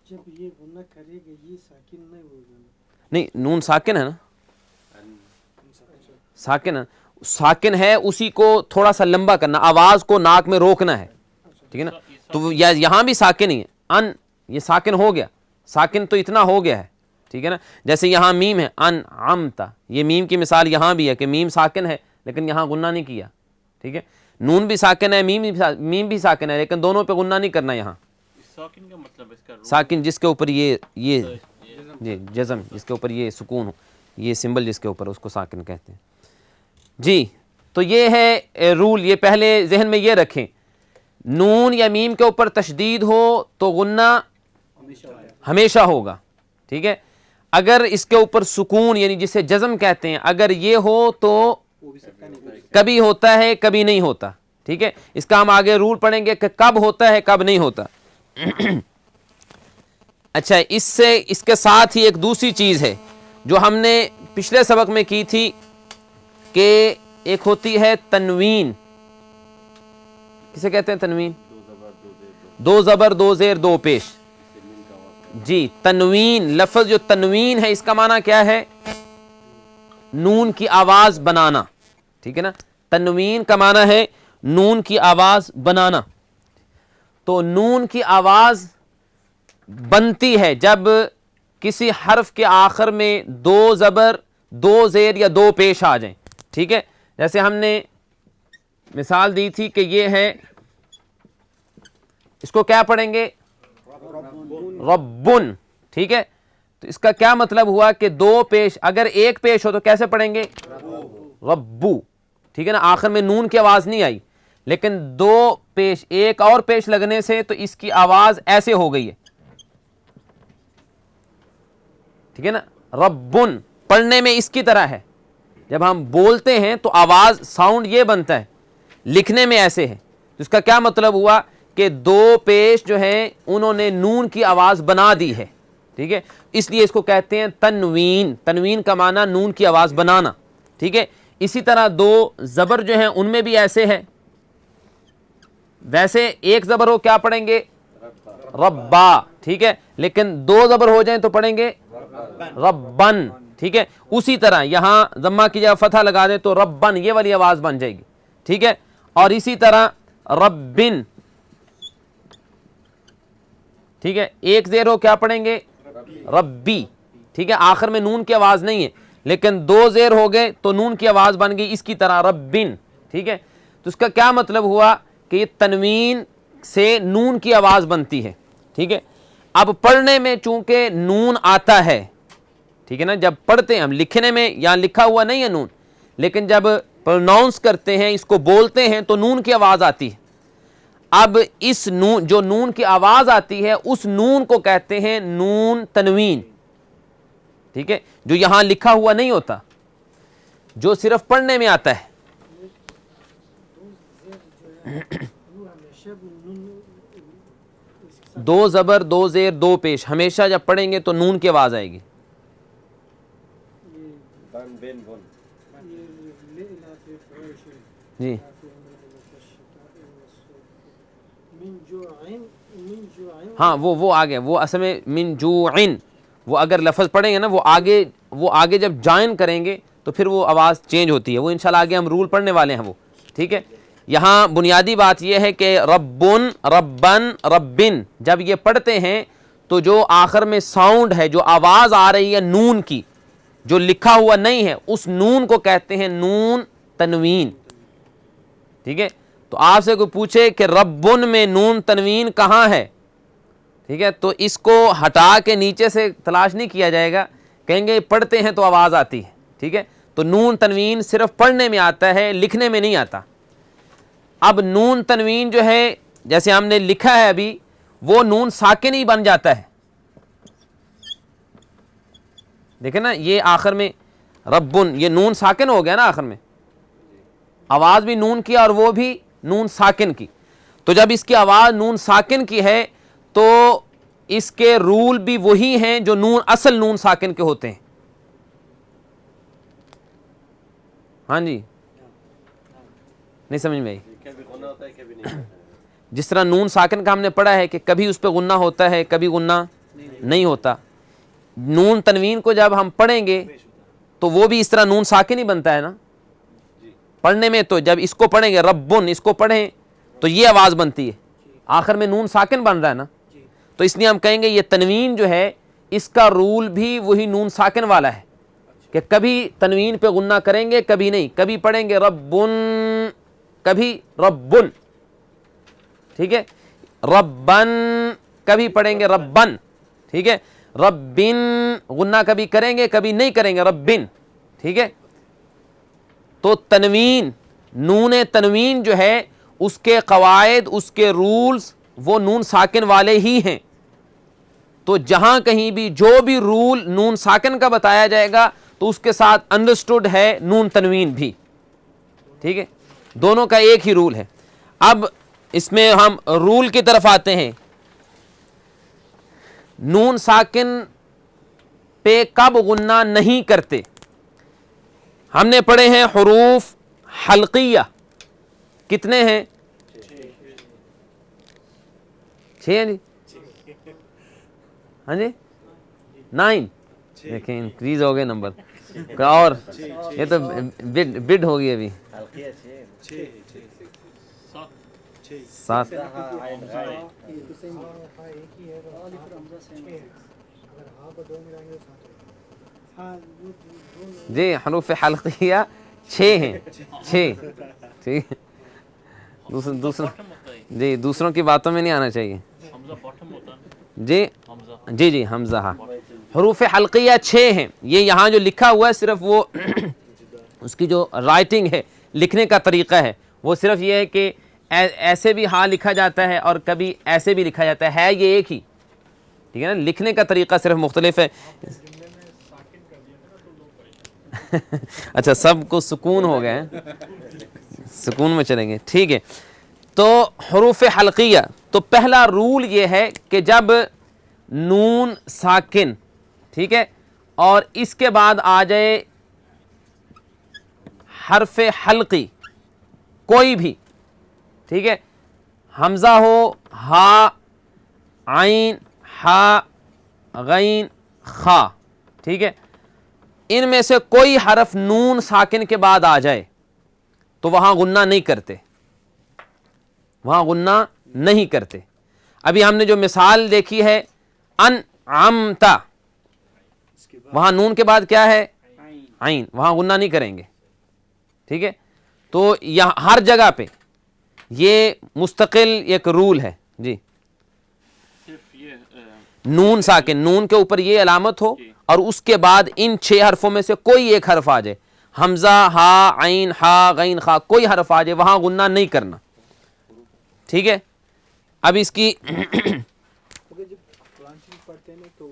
جب یہ غنہ کرے گا یہ ساکن نہیں ہوگا, نہیں نون ساکن ہے نا, ساکن ہے, ساکن ہے, اسی کو تھوڑا سا لمبا کرنا, آواز کو ناک میں روکنا ہے. ٹھیک ہے نا, تو یہاں بھی ساکن ہی ہے, ان یہ ساکن ہو گیا, ساکن تو اتنا ہو گیا ہے. ٹھیک ہے نا, جیسے یہاں میم ہے انعمتا, یہ میم کی مثال یہاں بھی ہے کہ میم ساکن ہے لیکن یہاں غنہ نہیں کیا. ٹھیک ہے, نون بھی ساکن ہے, میم بھی ساکن ہے, لیکن دونوں پہ غنہ نہیں کرنا. یہاں ساکن کا مطلب اس کا ساکن جس کے اوپر یہ جزم, جس کے اوپر یہ سکون ہو, یہ سمبل جس کے اوپر, اس کو ساکن کہتے ہیں. جی, تو یہ ہے رول, یہ پہلے ذہن میں یہ رکھیں, نون یا میم کے اوپر تشدید ہو تو غنہ ہمیشہ ہوگا. ٹھیک ہے, اگر اس کے اوپر سکون یعنی جسے جزم کہتے ہیں اگر یہ ہو تو کبھی ہوتا ہے کبھی نہیں ہوتا. ٹھیک ہے, اس کا ہم آگے رول پڑھیں گے کہ کب ہوتا ہے کب نہیں ہوتا. اچھا, اس کے ساتھ ہی ایک دوسری چیز ہے جو ہم نے پچھلے سبق میں کی تھی کہ ایک ہوتی ہے تنوین. کسے کہتے ہیں تنوین؟ دو زبر دو زیر دو پیش. جی, تنوین, لفظ جو تنوین ہے اس کا معنی کیا ہے؟ نون کی آواز بنانا. ٹھیک ہے نا, تنوین کا معنی ہے نون کی آواز بنانا. تو نون کی آواز بنتی ہے جب کسی حرف کے آخر میں دو زبر دو زیر یا دو پیش آ جائیں. ٹھیک ہے, جیسے ہم نے مثال دی تھی کہ یہ ہے, اس کو کیا پڑھیں گے؟ ربن. ٹھیک ہے, تو اس کا کیا مطلب ہوا کہ دو پیش, اگر ایک پیش ہو تو کیسے پڑھیں گے؟ ربو. ٹھیک ہے نا, آخر میں نون کی آواز نہیں آئی, لیکن دو پیش, ایک اور پیش لگنے سے تو اس کی آواز ایسے ہو گئی ہے. ٹھیک ہے نا, ربن پڑھنے میں اس کی طرح ہے, جب ہم بولتے ہیں تو آواز ساؤنڈ یہ بنتا ہے, لکھنے میں ایسے ہے. تو اس کا کیا مطلب ہوا کہ دو پیش جو ہیں انہوں نے نون کی آواز بنا دی ہے. ٹھیک ہے, اس لیے اس کو کہتے ہیں تنوین. تنوین کا معنی نون کی آواز بنانا. ٹھیک ہے, اسی طرح دو زبر جو ہیں ان میں بھی ایسے ہے, ویسے ایک زبر ہو کیا پڑھیں گے؟ ربا. ٹھیک ہے, لیکن دو زبر ہو جائیں تو پڑھیں گے ربن. ٹھیک ہے, اسی طرح یہاں ضمہ کی جگہ فتحہ لگا دیں تو ربن یہ والی آواز بن جائے گی. ٹھیک ہے, اور اسی طرح ربن. ٹھیک ہے, ایک زیر ہو کیا پڑھیں گے؟ ربی. ٹھیک ہے, آخر میں نون کی آواز نہیں ہے, لیکن دو زیر ہو گئے تو نون کی آواز بن گئی اس کی طرح ربن. ٹھیک ہے, تو اس کا کیا مطلب ہوا کہ یہ تنوین سے نون کی آواز بنتی ہے. ٹھیک ہے, اب پڑھنے میں چونکہ نون آتا ہے, ٹھیک ہے نا, جب پڑھتے ہیں ہم, لکھنے میں یہاں لکھا ہوا نہیں ہے نون, لیکن جب پروناؤنس کرتے ہیں, اس کو بولتے ہیں تو نون کی آواز آتی ہے. اب اس نون, جو نون کی آواز آتی ہے اس نون کو کہتے ہیں نون تنوین. ٹھیک ہے, جو یہاں لکھا ہوا نہیں ہوتا, جو صرف پڑھنے میں آتا ہے. دو زبر دو زیر دو پیش ہمیشہ جب پڑھیں گے تو نون کی آواز آئے گی. جی, ہاں وہ آگے، وہ اصل میں من جوعن، وہ اگر لفظ پڑھیں گے نا وہ آگے جب جوائن کریں گے تو پھر وہ آواز چینج ہوتی ہے، وہ انشاءاللہ آگے ہم رول پڑھنے والے ہیں وہ، ٹھیک ہے۔ یہاں بنیادی بات یہ ہے کہ ربن، ربن، ربن جب یہ پڑھتے ہیں تو جو آخر میں ساؤنڈ ہے، جو آواز آ رہی ہے نون کی، جو لکھا ہوا نہیں ہے، اس نون کو کہتے ہیں نون تنوین، ٹھیک ہے۔ تو آپ سے کوئی پوچھے کہ ربن میں نون تنوین کہاں ہے، ٹھیک ہے، تو اس کو ہٹا کے نیچے سے تلاش نہیں کیا جائے گا، کہیں گے پڑھتے ہیں تو آواز آتی ہے، ٹھیک ہے۔ تو نون تنوین صرف پڑھنے میں آتا ہے، لکھنے میں نہیں آتا۔ اب نون تنوین جو ہے جیسے ہم نے لکھا ہے ابھی، وہ نون ساکن ہی بن جاتا ہے، دیکھیں نا یہ آخر میں ربن، یہ نون ساکن ہو گیا نا آخر میں، آواز بھی نون کی اور وہ بھی نون ساکن کی۔ تو جب اس کی آواز نون ساکن کی ہے تو اس کے رول بھی وہی ہیں جو نون اصل نون ساکن کے ہوتے ہیں۔ ہاں جی، نہیں سمجھ میں آئی؟ جس طرح نون ساکن کا ہم نے پڑھا ہے کہ کبھی اس پہ غنہ ہوتا ہے، کبھی غنہ نہیں ہوتا، نون تنوین کو جب ہم پڑھیں گے تو وہ بھی اس طرح نون ساکن ہی بنتا ہے نا پڑھنے میں۔ تو جب اس کو پڑھیں گے ربن، اس کو پڑھیں تو یہ آواز بنتی ہے، آخر میں نون ساکن بن رہا ہے نا، تو اس لیے ہم کہیں گے یہ تنوین جو ہے اس کا رول بھی وہی نون ساکن والا ہے کہ کبھی تنوین پہ غنہ کریں گے، کبھی نہیں، کبھی پڑھیں گے ربن، کبھی ربن، ٹھیک ہے، ربن کبھی پڑھیں گے ربن، ٹھیک ہے، ربن غنہ کبھی کریں گے کبھی نہیں کریں گے، ربن، ٹھیک ہے۔ تو تنوین، نون تنوین جو ہے اس کے قواعد، اس کے رولز وہ نون ساکن والے ہی ہیں۔ تو جہاں کہیں بھی جو بھی رول نون ساکن کا بتایا جائے گا تو اس کے ساتھ انڈرسٹوڈ ہے نون تنوین بھی، ٹھیک ہے، دونوں کا ایک ہی رول ہے۔ اب اس میں ہم رول کی طرف آتے ہیں، نون ساکن پہ کب غنہ نہیں کرتے؟ ہم نے پڑھے ہیں حروف حلقیہ، کتنے ہیں؟ 6 ہیں جی، ہاں جی 9، دیکھیں انکریز ہو گئے نمبر، اور یہ تو بڈ ہوگی ابھی، 7۔ جی حروف حلقیہ 6 ہیں، 6، ٹھیک ہے، دوسروں جی دوسروں کی باتوں میں نہیں آنا چاہیے جی، جی جی حمزہ، ہاں حروف حلقیہ 6 ہیں۔ یہ یہاں جو لکھا ہوا ہے صرف وہ اس کی جو رائٹنگ ہے، لکھنے کا طریقہ ہے، وہ صرف یہ ہے کہ ایسے بھی ہاں لکھا جاتا ہے اور کبھی ایسے بھی لکھا جاتا ہے یہ ایک ہی، ٹھیک ہے نا، لکھنے کا طریقہ صرف مختلف ہے۔ اچھا سب کو سکون ہو گئے، سکون میں چلیں گے، ٹھیک ہے۔ تو حروف حلقیہ، تو پہلا رول یہ ہے کہ جب نون ساکن، ٹھیک ہے، اور اس کے بعد آ جائے حرف حلقی کوئی بھی، ٹھیک ہے، حمزہ ہو، ہا، عین، ہا، غین، خا، ٹھیک ہے، ان میں سے کوئی حرف نون ساکن کے بعد آ جائے تو وہاں غنہ نہیں کرتے، وہاں غنہ نہیں کرتے۔ ابھی ہم نے جو مثال دیکھی ہے انعمتا، وہاں نون کے بعد کیا ہے؟ عین، وہاں غنہ نہیں کریں گے، ٹھیک ہے۔ تو یہاں ہر جگہ پہ یہ مستقل ایک رول ہے جی، صرف یہ نون ساکن، نون کے اوپر یہ علامت ہو اور اس کے بعد ان 6 حرفوں میں سے کوئی ایک حرف آ جائے، حمزہ، ہا، عین، ہا، غین، خا، کوئی حرف آ جائے وہاں غنہ نہیں کرنا، ٹھیک ہے۔ اب اس کی جب قرآن شریف پڑھتے ہیں نا تو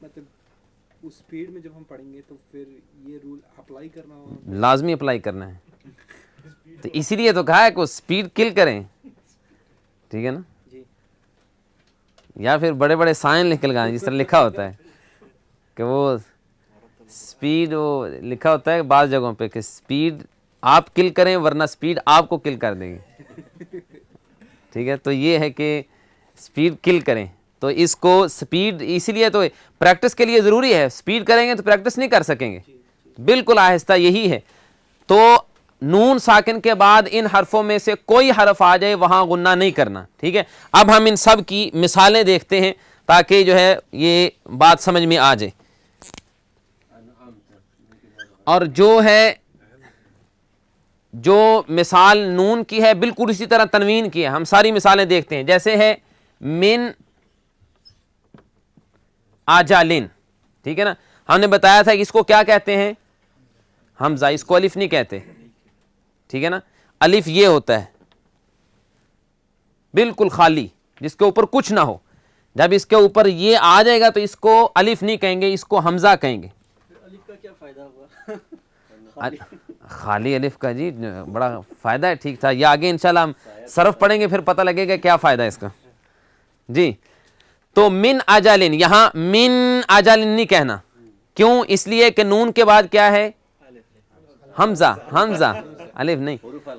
مطلب اس اسپیڈ میں جب ہم پڑھیں گے تو پھر یہ رول اپلائی کرنا ہوگا، لازمی اپلائی کرنا ہے، تو اسی لیے تو کہا ہے کہ اسپیڈ کل کریں، ٹھیک ہے نا، جی یا پھر بڑے بڑے سائن نکل گئے جس طرح لکھا ہوتا ہے کہ وہ اسپیڈ، وہ لکھا ہوتا ہے بعض جگہوں پہ کہ اسپیڈ آپ کل کریں ورنہ اسپیڈ آپ کو کل کر دے گی، ٹھیک ہے. تو یہ ہے کہ سپیڈ کل کریں. تو اس کو سپیڈ اسی لیے تو پریکٹس کے لیے ضروری ہے. سپیڈ کریں گے تو پریکٹس نہیں کر سکیں گے. بالکل آہستہ یہی ہے. تو نون ساکن کے بعد ان حرفوں میں سے کوئی حرف آ جائے وہاں غنہ نہیں کرنا. ٹھیک ہے. اب ہم ان سب کی مثالیں دیکھتے ہیں تاکہ جو ہے یہ بات سمجھ میں آ جائے. اور جو مثال نون کی ہے بالکل اسی طرح تنوین کی ہے. ہم ساری مثالیں دیکھتے ہیں. جیسے ہے من آجالن. ٹھیک ہے نا. ہم نے بتایا تھا کہ اس کو کیا کہتے ہیں؟ حمزہ. اس کو الف نہیں کہتے. ٹھیک ہے نا. الف یہ ہوتا ہے بالکل خالی, جس کے اوپر کچھ نہ ہو. جب اس کے اوپر یہ آ جائے گا تو اس کو الف نہیں کہیں گے, اس کو حمزہ کہیں گے. الف کا کیا فائدہ ہوا؟ خالی الف کا جی بڑا فائدہ ہے. ٹھیک تھا. یہ آگے انشاءاللہ ہم صرف پڑھیں گے پھر پتہ لگے گا کیا فائدہ ہے اس کا. جی تو من اجالن, یہاں من اجالن نہیں کہنا. کیوں؟ اس لیے کہ نون کے بعد کیا ہے؟ حمزہ. حمزہ الف نہیں.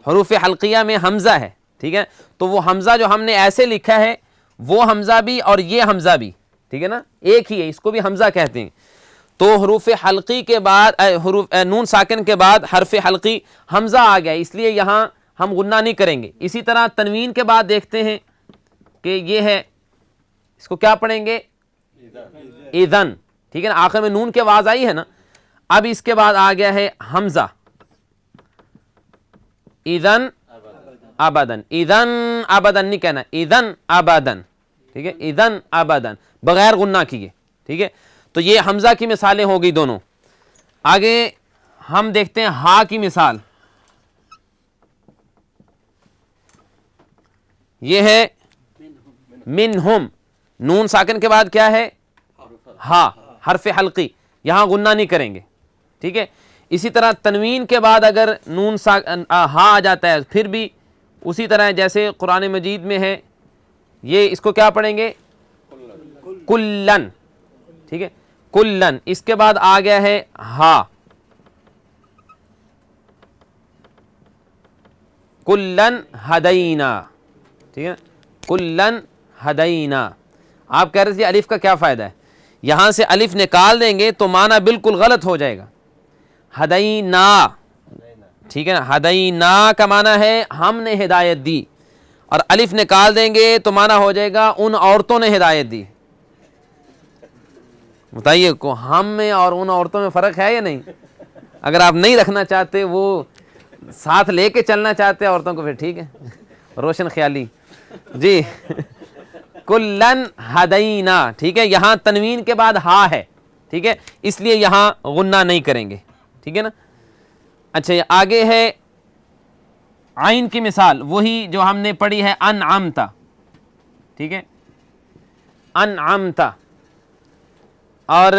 حروف حلقیہ میں حمزہ ہے. ٹھیک ہے. تو وہ حمزہ جو ہم نے ایسے لکھا ہے وہ حمزہ بھی اور یہ حمزہ بھی ٹھیک ہے نا ایک ہی ہے. اس کو بھی حمزہ کہتے ہیں. تو حروف حلقی کے بعد نون ساکن کے بعد حرف حلقی حمزہ آ گیا, اس لیے یہاں ہم غنہ نہیں کریں گے. اسی طرح تنوین کے بعد دیکھتے ہیں کہ یہ ہے, اس کو کیا پڑھیں گے؟ اذن. ٹھیک ہے نا. آخر میں نون کی آواز آئی ہے نا. اب اس کے بعد آ گیا ہے حمزہ. اذن ابدن. اذن ابدن نہیں کہنا, اذن ابدن. ٹھیک ہے. اذن ابدن بغیر غنہ کیے. ٹھیک ہے. تو یہ حمزہ کی مثالیں ہو گئی دونوں. آگے ہم دیکھتے ہیں ہا کی مثال. یہ ہے منہم. نون ساکن کے بعد کیا ہے؟ ہا حرف حلقی. یہاں غنہ نہیں کریں گے. ٹھیک ہے. اسی طرح تنوین کے بعد اگر نون ہا آ جاتا ہے پھر بھی اسی طرح جیسے قرآن مجید میں ہے, یہ اس کو کیا پڑھیں گے؟ کلن. ٹھیک ہے. کلن. اس کے بعد آ گیا ہے ہا. کلن ہدینا. ٹھیک ہے. کلن ہدینا. آپ کہہ رہے تھے الف کا کیا فائدہ ہے؟ یہاں سے الف نکال دیں گے تو معنی بالکل غلط ہو جائے گا. ہدینا. ٹھیک ہے نا. ہدینا کا معنی ہے ہم نے ہدایت دی, اور الف نکال دیں گے تو معنی ہو جائے گا ان عورتوں نے ہدایت دی. بتائیے کو ہم میں اور ان عورتوں میں فرق ہے یا نہیں؟ اگر آپ نہیں رکھنا چاہتے, وہ ساتھ لے کے چلنا چاہتے عورتوں کو, پھر ٹھیک ہے, روشن خیالی. جی کلن ہدینا. ٹھیک ہے. یہاں تنوین کے بعد ہا ہے. ٹھیک ہے. اس لیے یہاں غنہ نہیں کریں گے. ٹھیک ہے نا. اچھا آگے ہے عین کی مثال, وہی جو ہم نے پڑھی ہے انعمتا. ٹھیک ہے. انعمتا. اور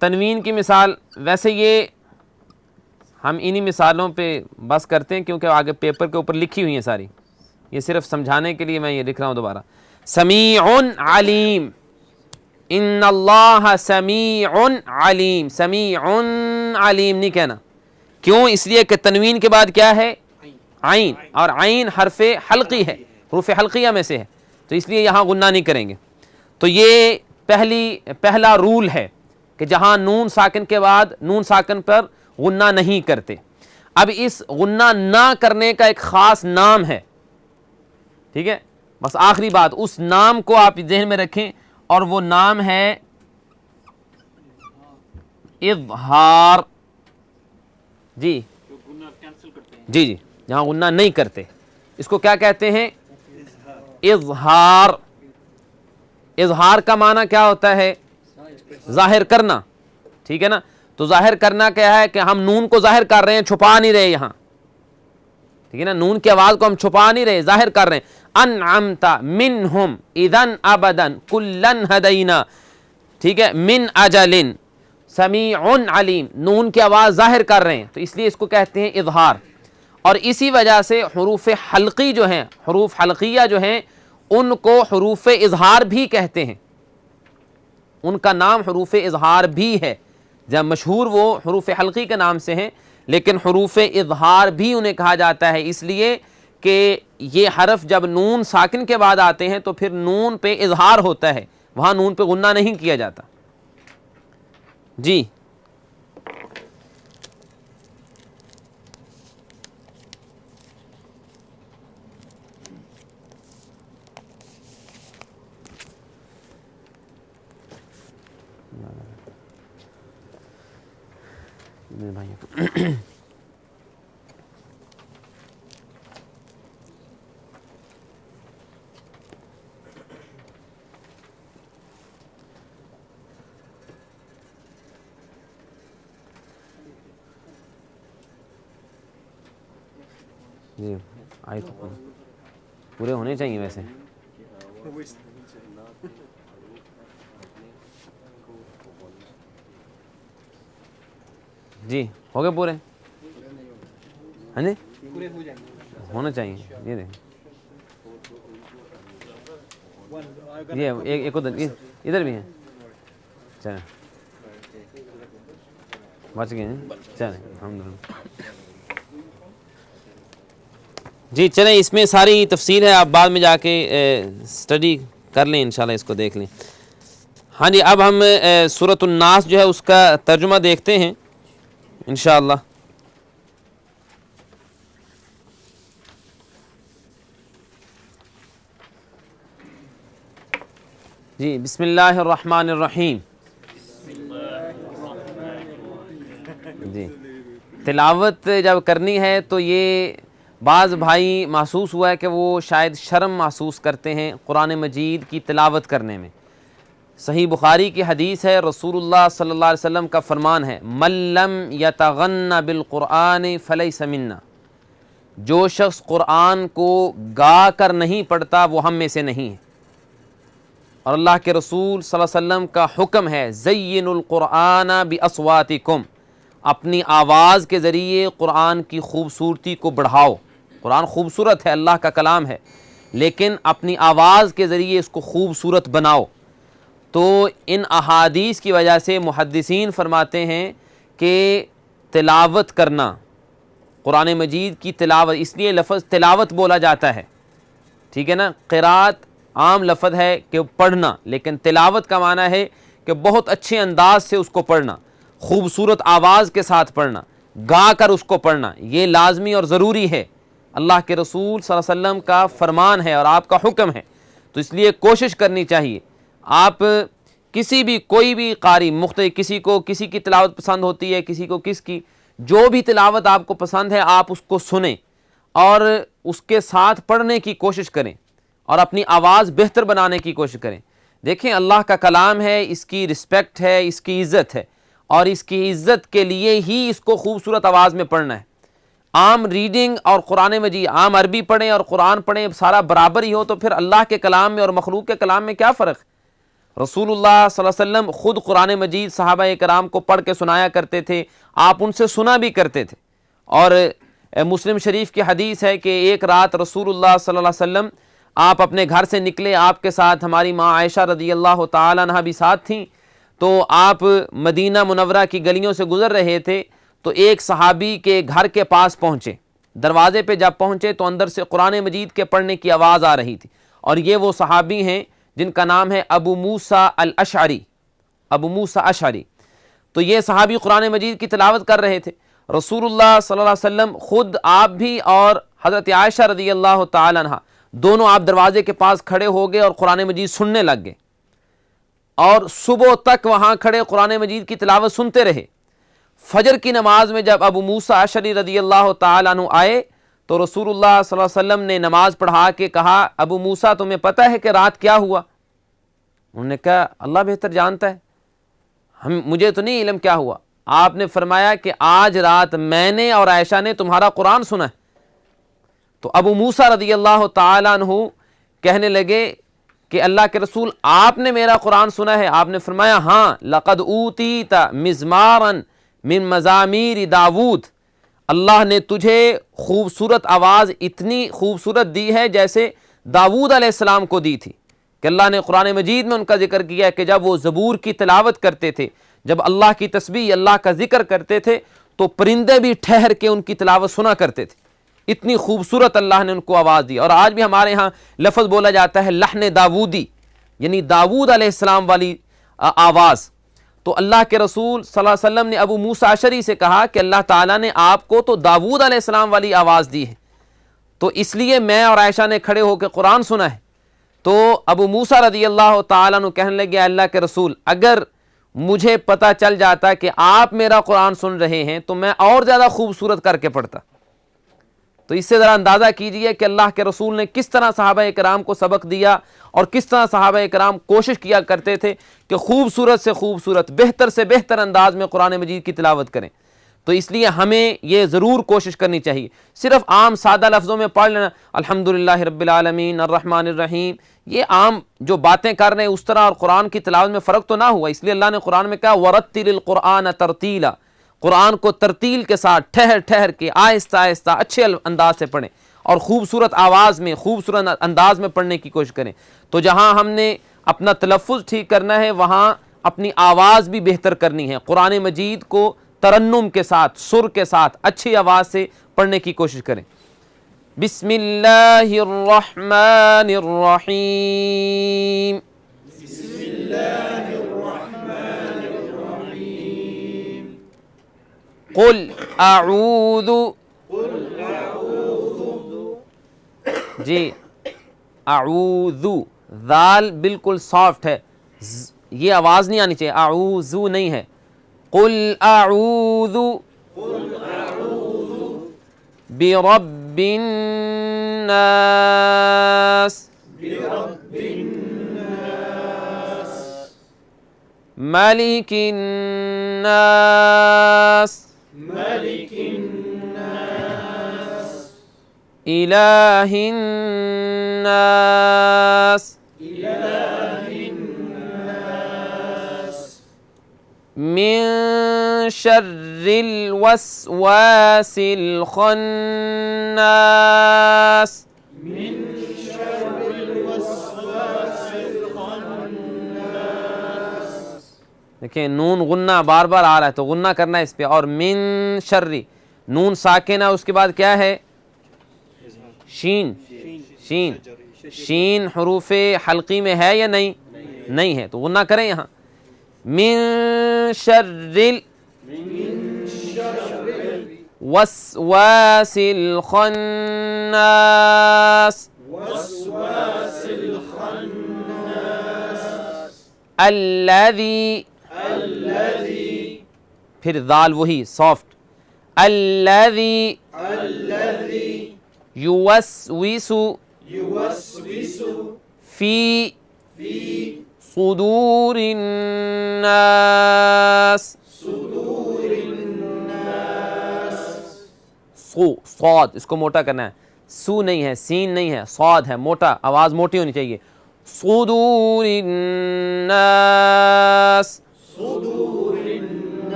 تنوین کی مثال, ویسے یہ ہم انہی مثالوں پہ بس کرتے ہیں کیونکہ آگے پیپر کے اوپر لکھی ہوئی ہیں ساری. یہ صرف سمجھانے کے لیے میں یہ لکھ رہا ہوں دوبارہ. سمیع علیم. ان اللہ سمیع علیم. سمیع علیم نہیں کہنا. کیوں؟ اس لیے کہ تنوین کے بعد کیا ہے؟ عین, اور عین حرف حلقی ہے, حروف حلقیہ میں سے ہے, تو اس لیے یہاں غنہ نہیں کریں گے. تو یہ پہلا رول ہے کہ جہاں نون ساکن کے بعد نون ساکن پر غنہ نہیں کرتے. اب اس غنہ نہ کرنے کا ایک خاص نام ہے. ٹھیک ہے. بس آخری بات, اس نام کو آپ ذہن میں رکھیں, اور وہ نام ہے اظہار. جی جی جی جہاں غنہ نہیں کرتے اس کو کیا کہتے ہیں؟ اظہار. اظہار کا معنی کیا ہوتا ہے؟ ظاہر کرنا. ٹھیک ہے نا. تو ظاہر کرنا کیا ہے کہ ہم نون کو ظاہر کر رہے ہیں, چھپا نہیں رہے یہاں. ٹھیک ہے نا. نون کی آواز کو ہم چھپا نہیں رہے, ظاہر کر رہے ہیں. انعمتا منہم اذن ابدن کلن ہدینا. ٹھیک ہے. من اجلن سمیع علیم. نون کی آواز ظاہر کر رہے ہیں, تو اس لیے اس کو کہتے ہیں اظہار. اور اسی وجہ سے حروف حلقی جو ہیں, حروف حلقیہ جو ہیں, ان کو حروف اظہار بھی کہتے ہیں. ان کا نام حروف اظہار بھی ہے. جب مشہور وہ حروف حلقی کے نام سے ہیں, لیکن حروف اظہار بھی انہیں کہا جاتا ہے, اس لیے کہ یہ حرف جب نون ساکن کے بعد آتے ہیں تو پھر نون پہ اظہار ہوتا ہے، وہاں نون پہ غنہ نہیں کیا جاتا. جی جی آئی تو پورے ہونے چاہیے ویسے. جی ہو گئے پورے؟ ہاں جی پورے ہو جائیں گے. ہونا چاہیے. یہ دیکھیں یہ ایک ادھر بھی ہیں. چلیں بچ گئے ہیں. چلیں الحمدللہ. جی چلیں اس میں ساری تفصیل ہے، آپ بعد میں جا کے اسٹڈی کر لیں انشاءاللہ، اس کو دیکھ لیں. ہاں جی اب ہم سورۃ الناس جو ہے اس کا ترجمہ دیکھتے ہیں انشاءاللہ. جی بسم اللہ الرحمن الرحیم. جی تلاوت جب کرنی ہے تو یہ بعض بھائی محسوس ہوا ہے کہ وہ شاید شرم محسوس کرتے ہیں قرآن مجید کی تلاوت کرنے میں. صحیح بخاری کی حدیث ہے، رسول اللہ صلی اللہ علیہ وسلم کا فرمان ہے من لم یتغن بالقرآن فلیس منا. جو شخص قرآن کو گا کر نہیں پڑھتا وہ ہم میں سے نہیں ہے. اور اللہ کے رسول صلی اللہ علیہ وسلم کا حکم ہے زینوا القرآن باصواتکم، اپنی آواز کے ذریعے قرآن کی خوبصورتی کو بڑھاؤ. قرآن خوبصورت ہے، اللہ کا کلام ہے، لیکن اپنی آواز کے ذریعے اس کو خوبصورت بناؤ. تو ان احادیث کی وجہ سے محدثین فرماتے ہیں کہ تلاوت کرنا، قرآن مجید کی تلاوت، اس لیے لفظ تلاوت بولا جاتا ہے، ٹھیک ہے نا. قرات عام لفظ ہے کہ پڑھنا، لیکن تلاوت کا معنی ہے کہ بہت اچھے انداز سے اس کو پڑھنا، خوبصورت آواز کے ساتھ پڑھنا، گا کر اس کو پڑھنا. یہ لازمی اور ضروری ہے، اللہ کے رسول صلی اللہ علیہ وسلم کا فرمان ہے اور آپ کا حکم ہے. تو اس لیے کوشش کرنی چاہیے. آپ کسی بھی کوئی بھی قاری مختلف، کسی کو کسی کی تلاوت پسند ہوتی ہے، کسی کو کس کی، جو بھی تلاوت آپ کو پسند ہے آپ اس کو سنیں اور اس کے ساتھ پڑھنے کی کوشش کریں اور اپنی آواز بہتر بنانے کی کوشش کریں. دیکھیں اللہ کا کلام ہے، اس کی رسپیکٹ ہے، اس کی عزت ہے، اور اس کی عزت کے لیے ہی اس کو خوبصورت آواز میں پڑھنا ہے. عام ریڈنگ اور قرآن مجید، عام عربی پڑھیں اور قرآن پڑھیں، سارا برابر ہی ہو تو پھر اللہ کے کلام میں اور مخلوق کے کلام میں کیا فرق؟ رسول اللہ صلی اللہ علیہ وسلم خود قرآن مجید صحابہ کرام کو پڑھ کے سنایا کرتے تھے، آپ ان سے سنا بھی کرتے تھے. اور مسلم شریف کی حدیث ہے کہ ایک رات رسول اللہ صلی اللہ علیہ وسلم آپ اپنے گھر سے نکلے، آپ کے ساتھ ہماری ماں عائشہ رضی اللہ تعالیٰ عنہا بھی ساتھ تھیں. تو آپ مدینہ منورہ کی گلیوں سے گزر رہے تھے تو ایک صحابی کے گھر کے پاس پہنچے. دروازے پہ جب پہنچے تو اندر سے قرآن مجید کے پڑھنے کی آواز آ رہی تھی، اور یہ وہ صحابی ہیں جن کا نام ہے ابو موسیٰ الاشعری. ابو موسیٰ اشعری. تو یہ صحابی قرآن مجید کی تلاوت کر رہے تھے. رسول اللہ صلی اللہ علیہ وسلم خود، آپ بھی اور حضرت عائشہ رضی اللہ تعالی عنہ دونوں آپ دروازے کے پاس کھڑے ہو گئے اور قرآن مجید سننے لگ گئے، اور صبح تک وہاں کھڑے قرآن مجید کی تلاوت سنتے رہے. فجر کی نماز میں جب ابو موسیٰ اشعری رضی اللہ تعالی عنہ آئے تو رسول اللہ صلی اللہ علیہ وسلم نے نماز پڑھا کے کہا ابو موسیٰ تمہیں پتہ ہے کہ رات کیا ہوا؟ انہوں نے کہا اللہ بہتر جانتا ہے، مجھے تو نہیں علم کیا ہوا. آپ نے فرمایا کہ آج رات میں نے اور عائشہ نے تمہارا قرآن سنا ہے. تو ابو موسیٰ رضی اللہ تعالیٰ عنہ کہنے لگے کہ اللہ کے رسول آپ نے میرا قرآن سنا ہے؟ آپ نے فرمایا ہاں، لقد اوتیت مزمارا من مزامیر داود، اللہ نے تجھے خوبصورت آواز اتنی خوبصورت دی ہے جیسے داود علیہ السلام کو دی تھی. کہ اللہ نے قرآن مجید میں ان کا ذکر کیا کہ جب وہ زبور کی تلاوت کرتے تھے، جب اللہ کی تسبیح، اللہ کا ذکر کرتے تھے تو پرندے بھی ٹھہر کے ان کی تلاوت سنا کرتے تھے. اتنی خوبصورت اللہ نے ان کو آواز دی. اور آج بھی ہمارے ہاں لفظ بولا جاتا ہے لحن داودی، یعنی داود علیہ السلام والی آواز. تو اللہ کے رسول صلی اللہ علیہ وسلم نے ابو موسیٰ اشعری سے کہا کہ اللہ تعالیٰ نے آپ کو تو داود علیہ السلام والی آواز دی ہے، تو اس لیے میں اور عائشہ نے کھڑے ہو کے قرآن سنا ہے. تو ابو موسیٰ رضی اللہ تعالیٰ عنہ کہنے لگے اللہ کے رسول اگر مجھے پتہ چل جاتا کہ آپ میرا قرآن سن رہے ہیں تو میں اور زیادہ خوبصورت کر کے پڑھتا. تو اس سے ذرا اندازہ کیجئے کہ اللہ کے رسول نے کس طرح صحابہ کرام کو سبق دیا اور کس طرح صحابہ کرام کوشش کیا کرتے تھے کہ خوبصورت سے خوبصورت، بہتر سے بہتر انداز میں قرآن مجید کی تلاوت کریں. تو اس لیے ہمیں یہ ضرور کوشش کرنی چاہیے. صرف عام سادہ لفظوں میں پڑھ لینا الحمدللہ رب العالمین الرحمن الرحیم، یہ عام جو باتیں کر رہے ہیں اس طرح اور قرآن کی تلاوت میں فرق تو نہ ہوا. اس لیے اللہ نے قرآن میں کہا وَرَتِّلِ الْقُرْآنَ تَرْتِيلًا، قرآن کو ترتیل کے ساتھ ٹھہر ٹھہر کے آہستہ آہستہ اچھے انداز سے پڑھیں اور خوبصورت آواز میں خوبصورت انداز میں پڑھنے کی کوشش کریں. تو جہاں ہم نے اپنا تلفظ ٹھیک کرنا ہے وہاں اپنی آواز بھی بہتر کرنی ہے. قرآن مجید کو ترنم کے ساتھ، سر کے ساتھ اچھی آواز سے پڑھنے کی کوشش کریں. بسم اللہ الرحمن الرحیم. قل اعوذ، جی اعوذ، ذال بالکل سافٹ ہے، یہ آواز نہیں آنی چاہیے، اعوذ نہیں ہے. قل اعوذ برب الناس ملک الناس الہ الناس من شر الوسواس الخناس. دیکھیں نون غنہ بار بار آ رہا ہے تو غنہ کرنا ہے اس پہ. اور من شر، نون ساکن ہے، اس کے بعد کیا ہے شین. شین شین حروف حلقی میں ہے یا نہیں؟ نہیں ہے، تو غنہ کریں یہاں. من شر وسواس الخناس الذی، پھر ذال وہی سافٹ، الذی یوسوس فی صدور الناس. سو صاد اس کو موٹا کرنا ہے، سو نہیں ہے، سین نہیں ہے، صاد ہے، موٹا، آواز موٹی ہونی چاہیے. صدور الناس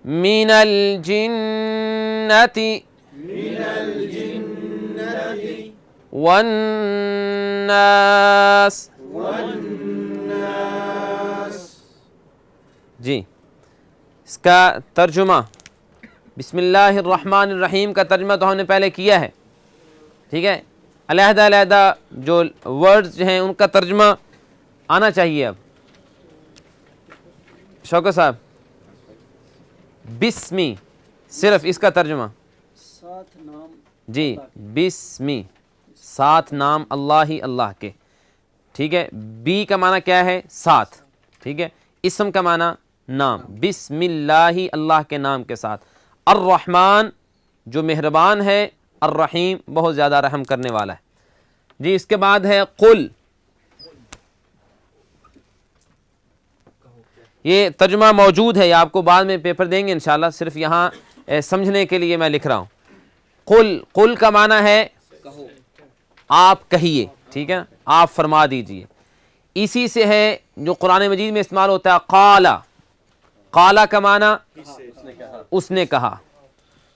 من الجنة والناس. جی اس کا ترجمہ بسم اللہ الرحمن الرحیم کا ترجمہ تو ہم نے پہلے کیا ہے، ٹھیک ہے. علیحدہ علیحدہ جو ورڈز ہیں ان کا ترجمہ آنا چاہیے. اب شوکت صاحب بسمی، صرف اس کا ترجمہ ساتھ نام جی بسمی، ساتھ نام اللہ ہی اللہ کے، ٹھیک ہے. بی کا معنی کیا ہے؟ ساتھ، ٹھیک ہے. اسم کا معنی نام، بسم اللہ اللہ کے نام کے ساتھ. الرحمن جو مہربان ہے، الرحیم بہت زیادہ رحم کرنے والا ہے. جی اس کے بعد ہے قل. یہ ترجمہ موجود ہے، یہ آپ کو بعد میں پیپر دیں گے انشاءاللہ، صرف یہاں سمجھنے کے لیے میں لکھ رہا ہوں. قل، قل کا معنی ہے آپ کہیے، ٹھیک ہے، آپ فرما دیجئے. اسی سے ہے جو قرآن مجید میں استعمال ہوتا ہے قالا. قالا کا معنی اس نے کہا.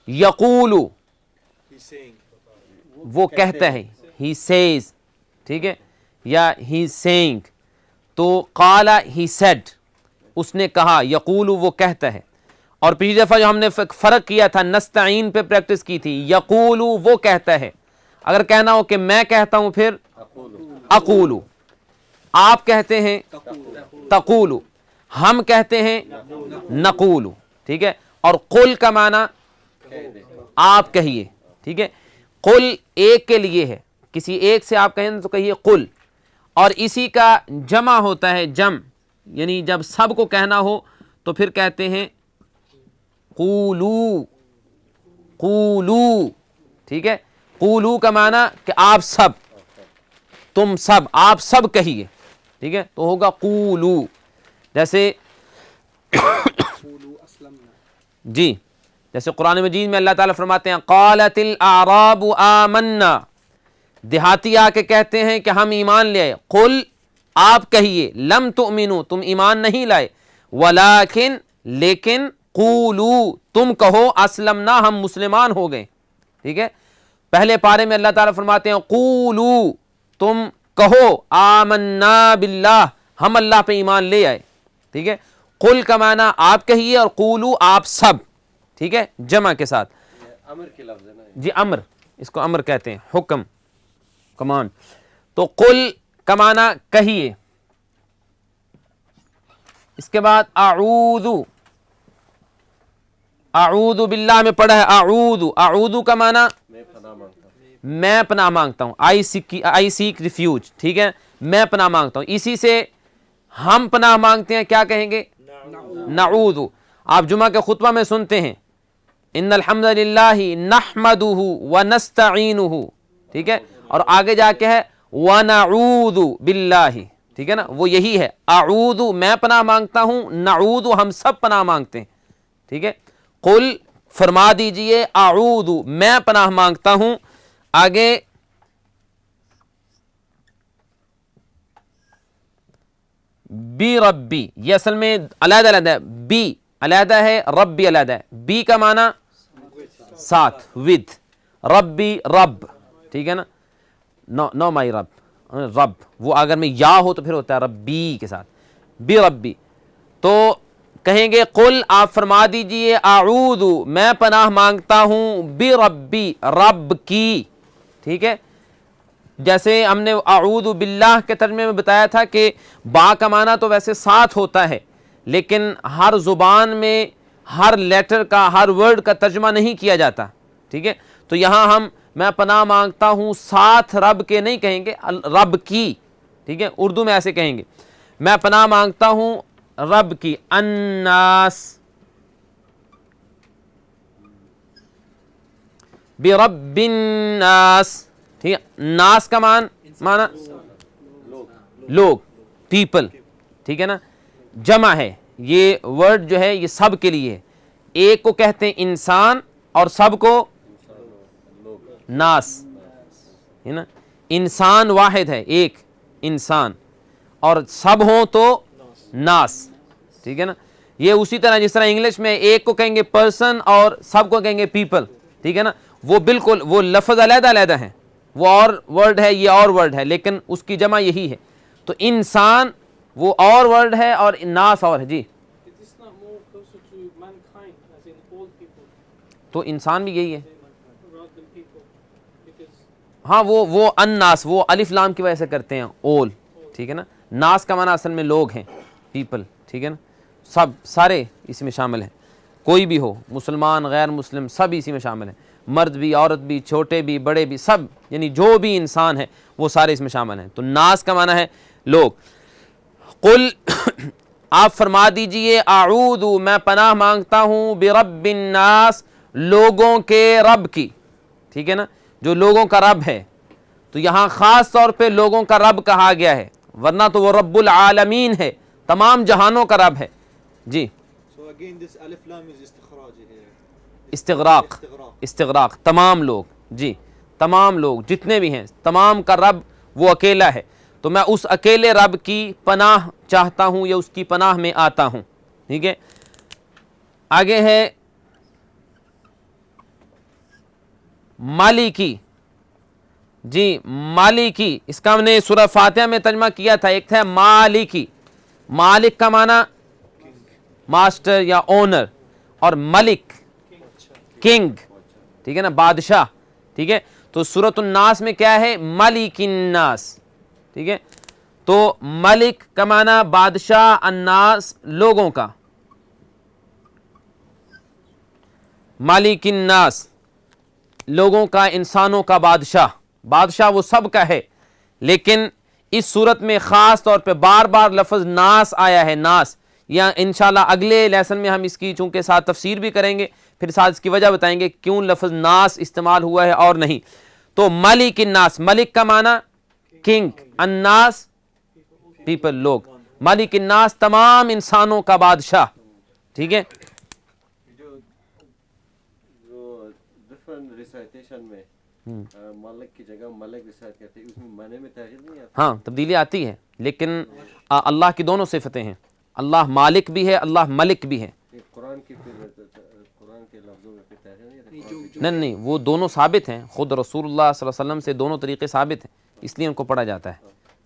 یقول وہ کہتا ہے، he says، ٹھیک ہے، یا he saying. تو قالا he said، اس نے کہا. یقول وہ کہتا ہے. اور پچھلی دفعہ جو ہم نے فرق کیا تھا نستعین پہ پریکٹس کی تھی، یقولو وہ کہتا ہے، اگر کہنا ہو کہ میں کہتا ہوں پھر اقولو، آپ کہتے ہیں تقولو، ہم کہتے ہیں نقولو، ٹھیک ہے. اور قل کا معنی آپ کہیے، ٹھیک ہے. قل ایک کے لیے ہے، کسی ایک سے آپ کہیں تو کہیے قل، اور اسی کا جمع ہوتا ہے جم، یعنی جب سب کو کہنا ہو تو پھر کہتے ہیں قولو، قولو، ٹھیک ہے. قولو کا معنی کہ آپ سب، تم سب، آپ سب کہیے، ٹھیک ہے. تو ہوگا قولو. جیسے قولوا اسلمنا. جی جیسے قرآن مجید میں اللہ تعالیٰ فرماتے ہیں قالت الاعراب آمنا، دیہاتی آ کے کہتے ہیں کہ ہم ایمان لے آئے. قل آپ کہیے لم تؤمنو تم ایمان نہیں لائے، ولکن لیکن قولو تم کہو اسلمنا ہم مسلمان ہو گئے، ٹھیک ہے. پہلے پارے میں اللہ تعالیٰ فرماتے ہیں قولو تم کہو آمنا باللہ ہم اللہ پہ ایمان لے آئے، ٹھیک ہے. قل کا معنی آپ کہیے اور قولو آپ سب، ٹھیک ہے، جمع کے ساتھ. امر کے لفظ ہے نا. جی امر، اس کو امر کہتے ہیں، حکم، کمانڈ. تو قل کا معنی کہیے. اس کے بعد اعوذ، اعوذ باللہ میں پڑھا ہے اعوذ، اعوذ کا معنی میں پناہ مانگتا ہوں. میں پناہ مانگتا ہوں، آئی سیک ریفیوج، ٹھیک ہے، میں پناہ مانگتا ہوں. اسی سے ہم پناہ مانگتے ہیں، کیا کہیں گے؟ نعوذ. آپ جمعہ کے خطبہ میں سنتے ہیں ان الحمد للہ نحمدہ ونستعینہ، ٹھیک ہے، اور آگے جا کے ہے ونعوذ باللہ، ٹھیک ہے نا. وہ یہی ہے، اعوذ میں پناہ مانگتا ہوں، نعوذ ہم سب پناہ مانگتے ہیں، ٹھیک ہے. قل فرما دیجئے اعوذ میں پناہ مانگتا ہوں. آگے بی ربی، یہ اصل میں علیحدہ علیحدہ ہے، بی علیحدہ ہے، ربی علیحدہ ہے. بی کا معنی ساتھ، ود، ربی رب، ٹھیک ہے نا. نو مائی رب، رب وہ اگر میں یا ہو تو پھر ہوتا ہے ربی کے ساتھ، بی ربی. تو کہیں گے قل آپ فرما دیجئے اعوذ میں پناہ مانگتا ہوں بی ربی رب کی، ٹھیک ہے. جیسے ہم نے اعوذ باللہ کے ترجمے میں بتایا تھا کہ با کا معنی تو ویسے ساتھ ہوتا ہے، لیکن ہر زبان میں ہر لیٹر کا، ہر ورڈ کا ترجمہ نہیں کیا جاتا، ٹھیک ہے. تو یہاں ہم میں پناہ مانگتا ہوں ساتھ رب کے نہیں کہیں گے، رب کی، ٹھیک ہے. اردو میں ایسے کہیں گے میں پناہ مانگتا ہوں رب کی. الناس، برب الناس، ٹھیک ہے. ناس کا معنی لوگ، پیپل، ٹھیک ہے نا. جمع ہے، یہ ورڈ جو ہے یہ سب کے لیے ہے. ایک کو کہتے ہیں انسان اور سب کو ناس، ہے نا. انسان واحد ہے، ایک انسان، اور سب ہوں تو ناس، ٹھیک ہے نا. یہ اسی طرح جس طرح انگلش میں ایک کو کہیں گے پرسن اور سب کو کہیں گے پیپل، ٹھیک ہے نا. وہ بالکل وہ لفظ علیحدہ علیحدہ ہیں، وہ اور ورڈ ہے یہ اور ورڈ ہے، لیکن اس کی جمع یہی ہے. تو انسان وہ اور ورڈ ہے اور ناس اور ہے. جی It is not more closer to mankind, as in all people, تو انسان بھی یہی ہے. rather than people, because ہاں وہ الناس وہ الف لام کی وجہ سے کرتے ہیں اول، ٹھیک ہے نا. ناس کا معنی اصل میں لوگ ہیں، پیپل، ٹھیک ہے نا. سب سارے اس میں شامل ہیں، کوئی بھی ہو، مسلمان غیر مسلم سب اسی میں شامل ہیں، مرد بھی عورت بھی چھوٹے بھی بڑے بھی سب، یعنی جو بھی انسان ہے وہ سارے اس میں شامل ہیں. تو ناس کا معنی ہے لوگ. قل آپ فرما دیجئے اعوذ میں پناہ مانگتا ہوں برب الناس لوگوں کے رب کی، ٹھیک ہے نا. جو لوگوں کا رب ہے، تو یہاں خاص طور پہ لوگوں کا رب کہا گیا ہے، ورنہ تو وہ رب العالمین ہے، تمام جہانوں کا رب ہے. جی So again this alif lam is استخراج here. استغراق، استغراق تمام لوگ، جی تمام لوگ جتنے بھی ہیں تمام کا رب وہ اکیلا ہے. تو میں اس اکیلے رب کی پناہ چاہتا ہوں یا اس کی پناہ میں آتا ہوں، ٹھیک ہے. آگے ہے مالکی. جی مالکی، اس کا ہم نے سورہ فاتحہ میں ترجمہ کیا تھا. ایک تھا مالکی، مالک کا معنی ماسٹر یا اونر، اور ملک کنگ، ٹھیک ہے نا، بادشاہ، ٹھیک ہے. تو سورۃ الناس میں کیا ہے؟ ملک الناس، ٹھیک ہے. تو ملک کا معنی بادشاہ، الناس لوگوں کا، مالک الناس لوگوں کا، انسانوں کا بادشاہ. بادشاہ وہ سب کا ہے، لیکن اس صورت میں خاص طور پہ بار بار لفظ ناس آیا ہے. ناس، یا انشاءاللہ اگلے لیسن میں ہم اس کی چونکہ ساتھ تفسیر بھی کریں گے، پھر ساتھ اس کی وجہ بتائیں گے کیوں لفظ ناس استعمال ہوا ہے اور نہیں. تو ملک الناس، ملک کا معنی کنگ، الناس پیپل، لوگ. ملک الناس تمام انسانوں کا بادشاہ، ٹھیک ہے. جو ڈفرنٹ ریسائٹیشن میں ملک کی جگہ ملک ریسائٹ کرتے ہیں، اس میں معنی میں تغیر نہیں آتا. ہاں تبدیلی آتی ہے، لیکن اللہ کی دونوں صفتیں ہیں. اللہ مالک بھی ہے، اللہ ملک بھی ہے. قرآن کی پھر قرآن کے لفظوں میں پھر تغیر نہیں آتا. نہیں نہیں، وہ دونوں ثابت ہیں، خود رسول اللہ صلی اللہ علیہ وسلم سے دونوں طریقے ثابت ہیں، اس لیے ان کو پڑھا جاتا ہے.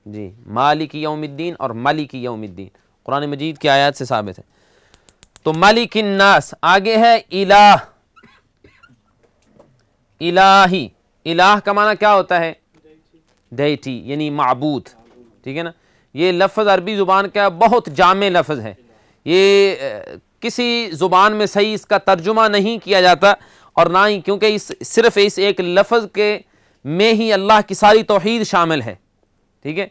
جی، مالک یوم الدین اور ملک یوم الدین قرآن مجید کی آیات سے ثابت ہے. تو ملک الناس. آگے ہے الہ. الہی، الہ کا معنی کیا ہوتا ہے؟ ڈیٹی، یعنی معبود، ٹھیک ہے نا. یہ لفظ عربی زبان کا بہت جامع لفظ ہے. یہ کسی زبان میں صحیح اس کا ترجمہ نہیں کیا جاتا، اور نہ ہی، کیونکہ صرف اس ایک لفظ کے میں ہی اللہ کی ساری توحید شامل ہے، ٹھیک ہے.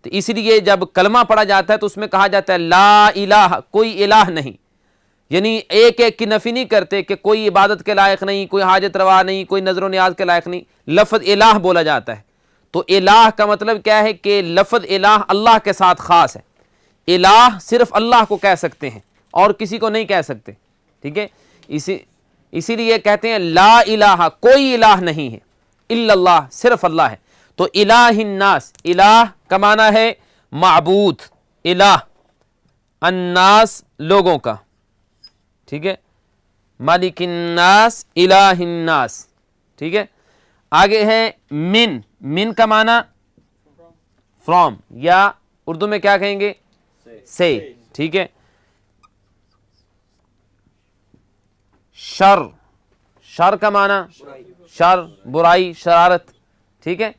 تو اسی لیے جب کلمہ پڑھا جاتا ہے تو اس میں کہا جاتا ہے لا الہ، کوئی الہ نہیں. یعنی ایک ایک کی نفی نہیں کرتے کہ کوئی عبادت کے لائق نہیں، کوئی حاجت روا نہیں، کوئی نظر و نیاز کے لائق نہیں. لفظ الہ بولا جاتا ہے. تو الہ کا مطلب کیا ہے کہ لفظ الہ اللہ کے ساتھ خاص ہے. الہ صرف اللہ کو کہہ سکتے ہیں اور کسی کو نہیں کہہ سکتے، ٹھیک ہے. اسی لیے کہتے ہیں لا الہ، کوئی الہ نہیں ہے، الا اللہ، صرف اللہ ہے. تو الہ الناس، الہ کا معنی ہے معبود، الہ الناس لوگوں کا، ٹھیک ہے. مالک الناس، الہ الناس، ٹھیک ہے. آگے ہے من. من کا معنی فرام، یا اردو میں کیا کہیں گے؟ سے، ٹھیک ہے. شر. شر کا معنی شر، برائی، شرارت، ٹھیک ہے.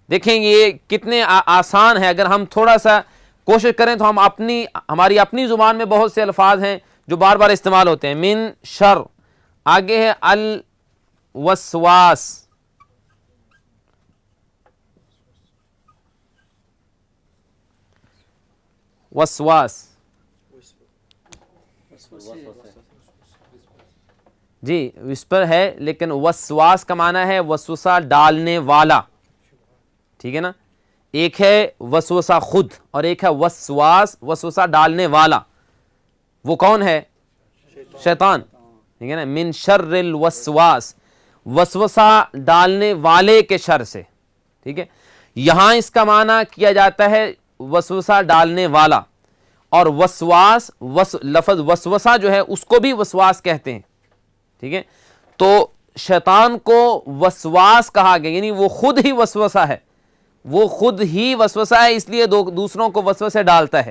دیکھیں گے یہ کتنے آسان ہے. اگر ہم تھوڑا سا کوشش کریں تو ہماری اپنی زبان میں بہت سے الفاظ ہیں جو بار بار استعمال ہوتے ہیں. من شر. آگے ہے الوسواس. وسواس، جی وسپر ہے، لیکن وسواس کا معنی ہے وسوسہ ڈالنے والا، ٹھیک ہے نا. ایک ہے وسوسہ خود اور ایک ہے وسواس، وسوسہ ڈالنے والا. وہ کون ہے؟ شیطان، ٹھیک ہے نا. من شر الوسواس، وسوسہ ڈالنے والے کے شر سے، ٹھیک ہے. یہاں اس کا معنی کیا جاتا ہے وسوسہ ڈالنے والا. اور وسواس، لفظ وسوسہ جو ہے اس کو بھی وسواس کہتے ہیں، ٹھیک ہے. تو شیطان کو وسواس کہا گیا، یعنی وہ خود ہی وسوسہ ہے، وہ خود ہی وسوسہ ہے، اس لیے دوسروں کو وسوسے ڈالتا ہے،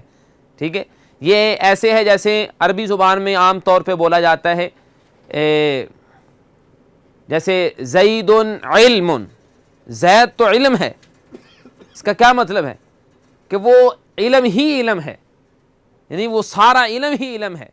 ٹھیک ہے. یہ ایسے ہے جیسے عربی زبان میں عام طور پہ بولا جاتا ہے جیسے زید علم، زید تو علم ہے. اس کا کیا مطلب ہے؟ کہ وہ علم ہی علم ہے، یعنی وہ سارا علم ہی علم ہے.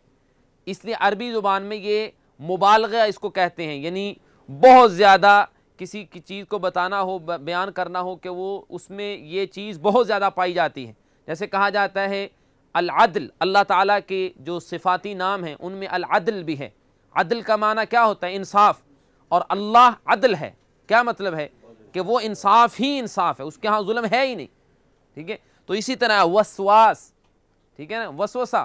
اس لیے عربی زبان میں یہ مبالغہ اس کو کہتے ہیں، یعنی بہت زیادہ کسی کی چیز کو بتانا ہو، بیان کرنا ہو کہ وہ اس میں یہ چیز بہت زیادہ پائی جاتی ہے. جیسے کہا جاتا ہے العدل، اللہ تعالیٰ کے جو صفاتی نام ہیں ان میں العدل بھی ہے. عدل کا معنی کیا ہوتا ہے؟ انصاف. اور اللہ عدل ہے. کیا مطلب ہے؟ کہ وہ انصاف ہی انصاف ہے، اس کے ہاں ظلم ہے ہی نہیں، ٹھیک ہے. تو اسی طرح وسواس، ٹھیک ہے نا، وسوسہ.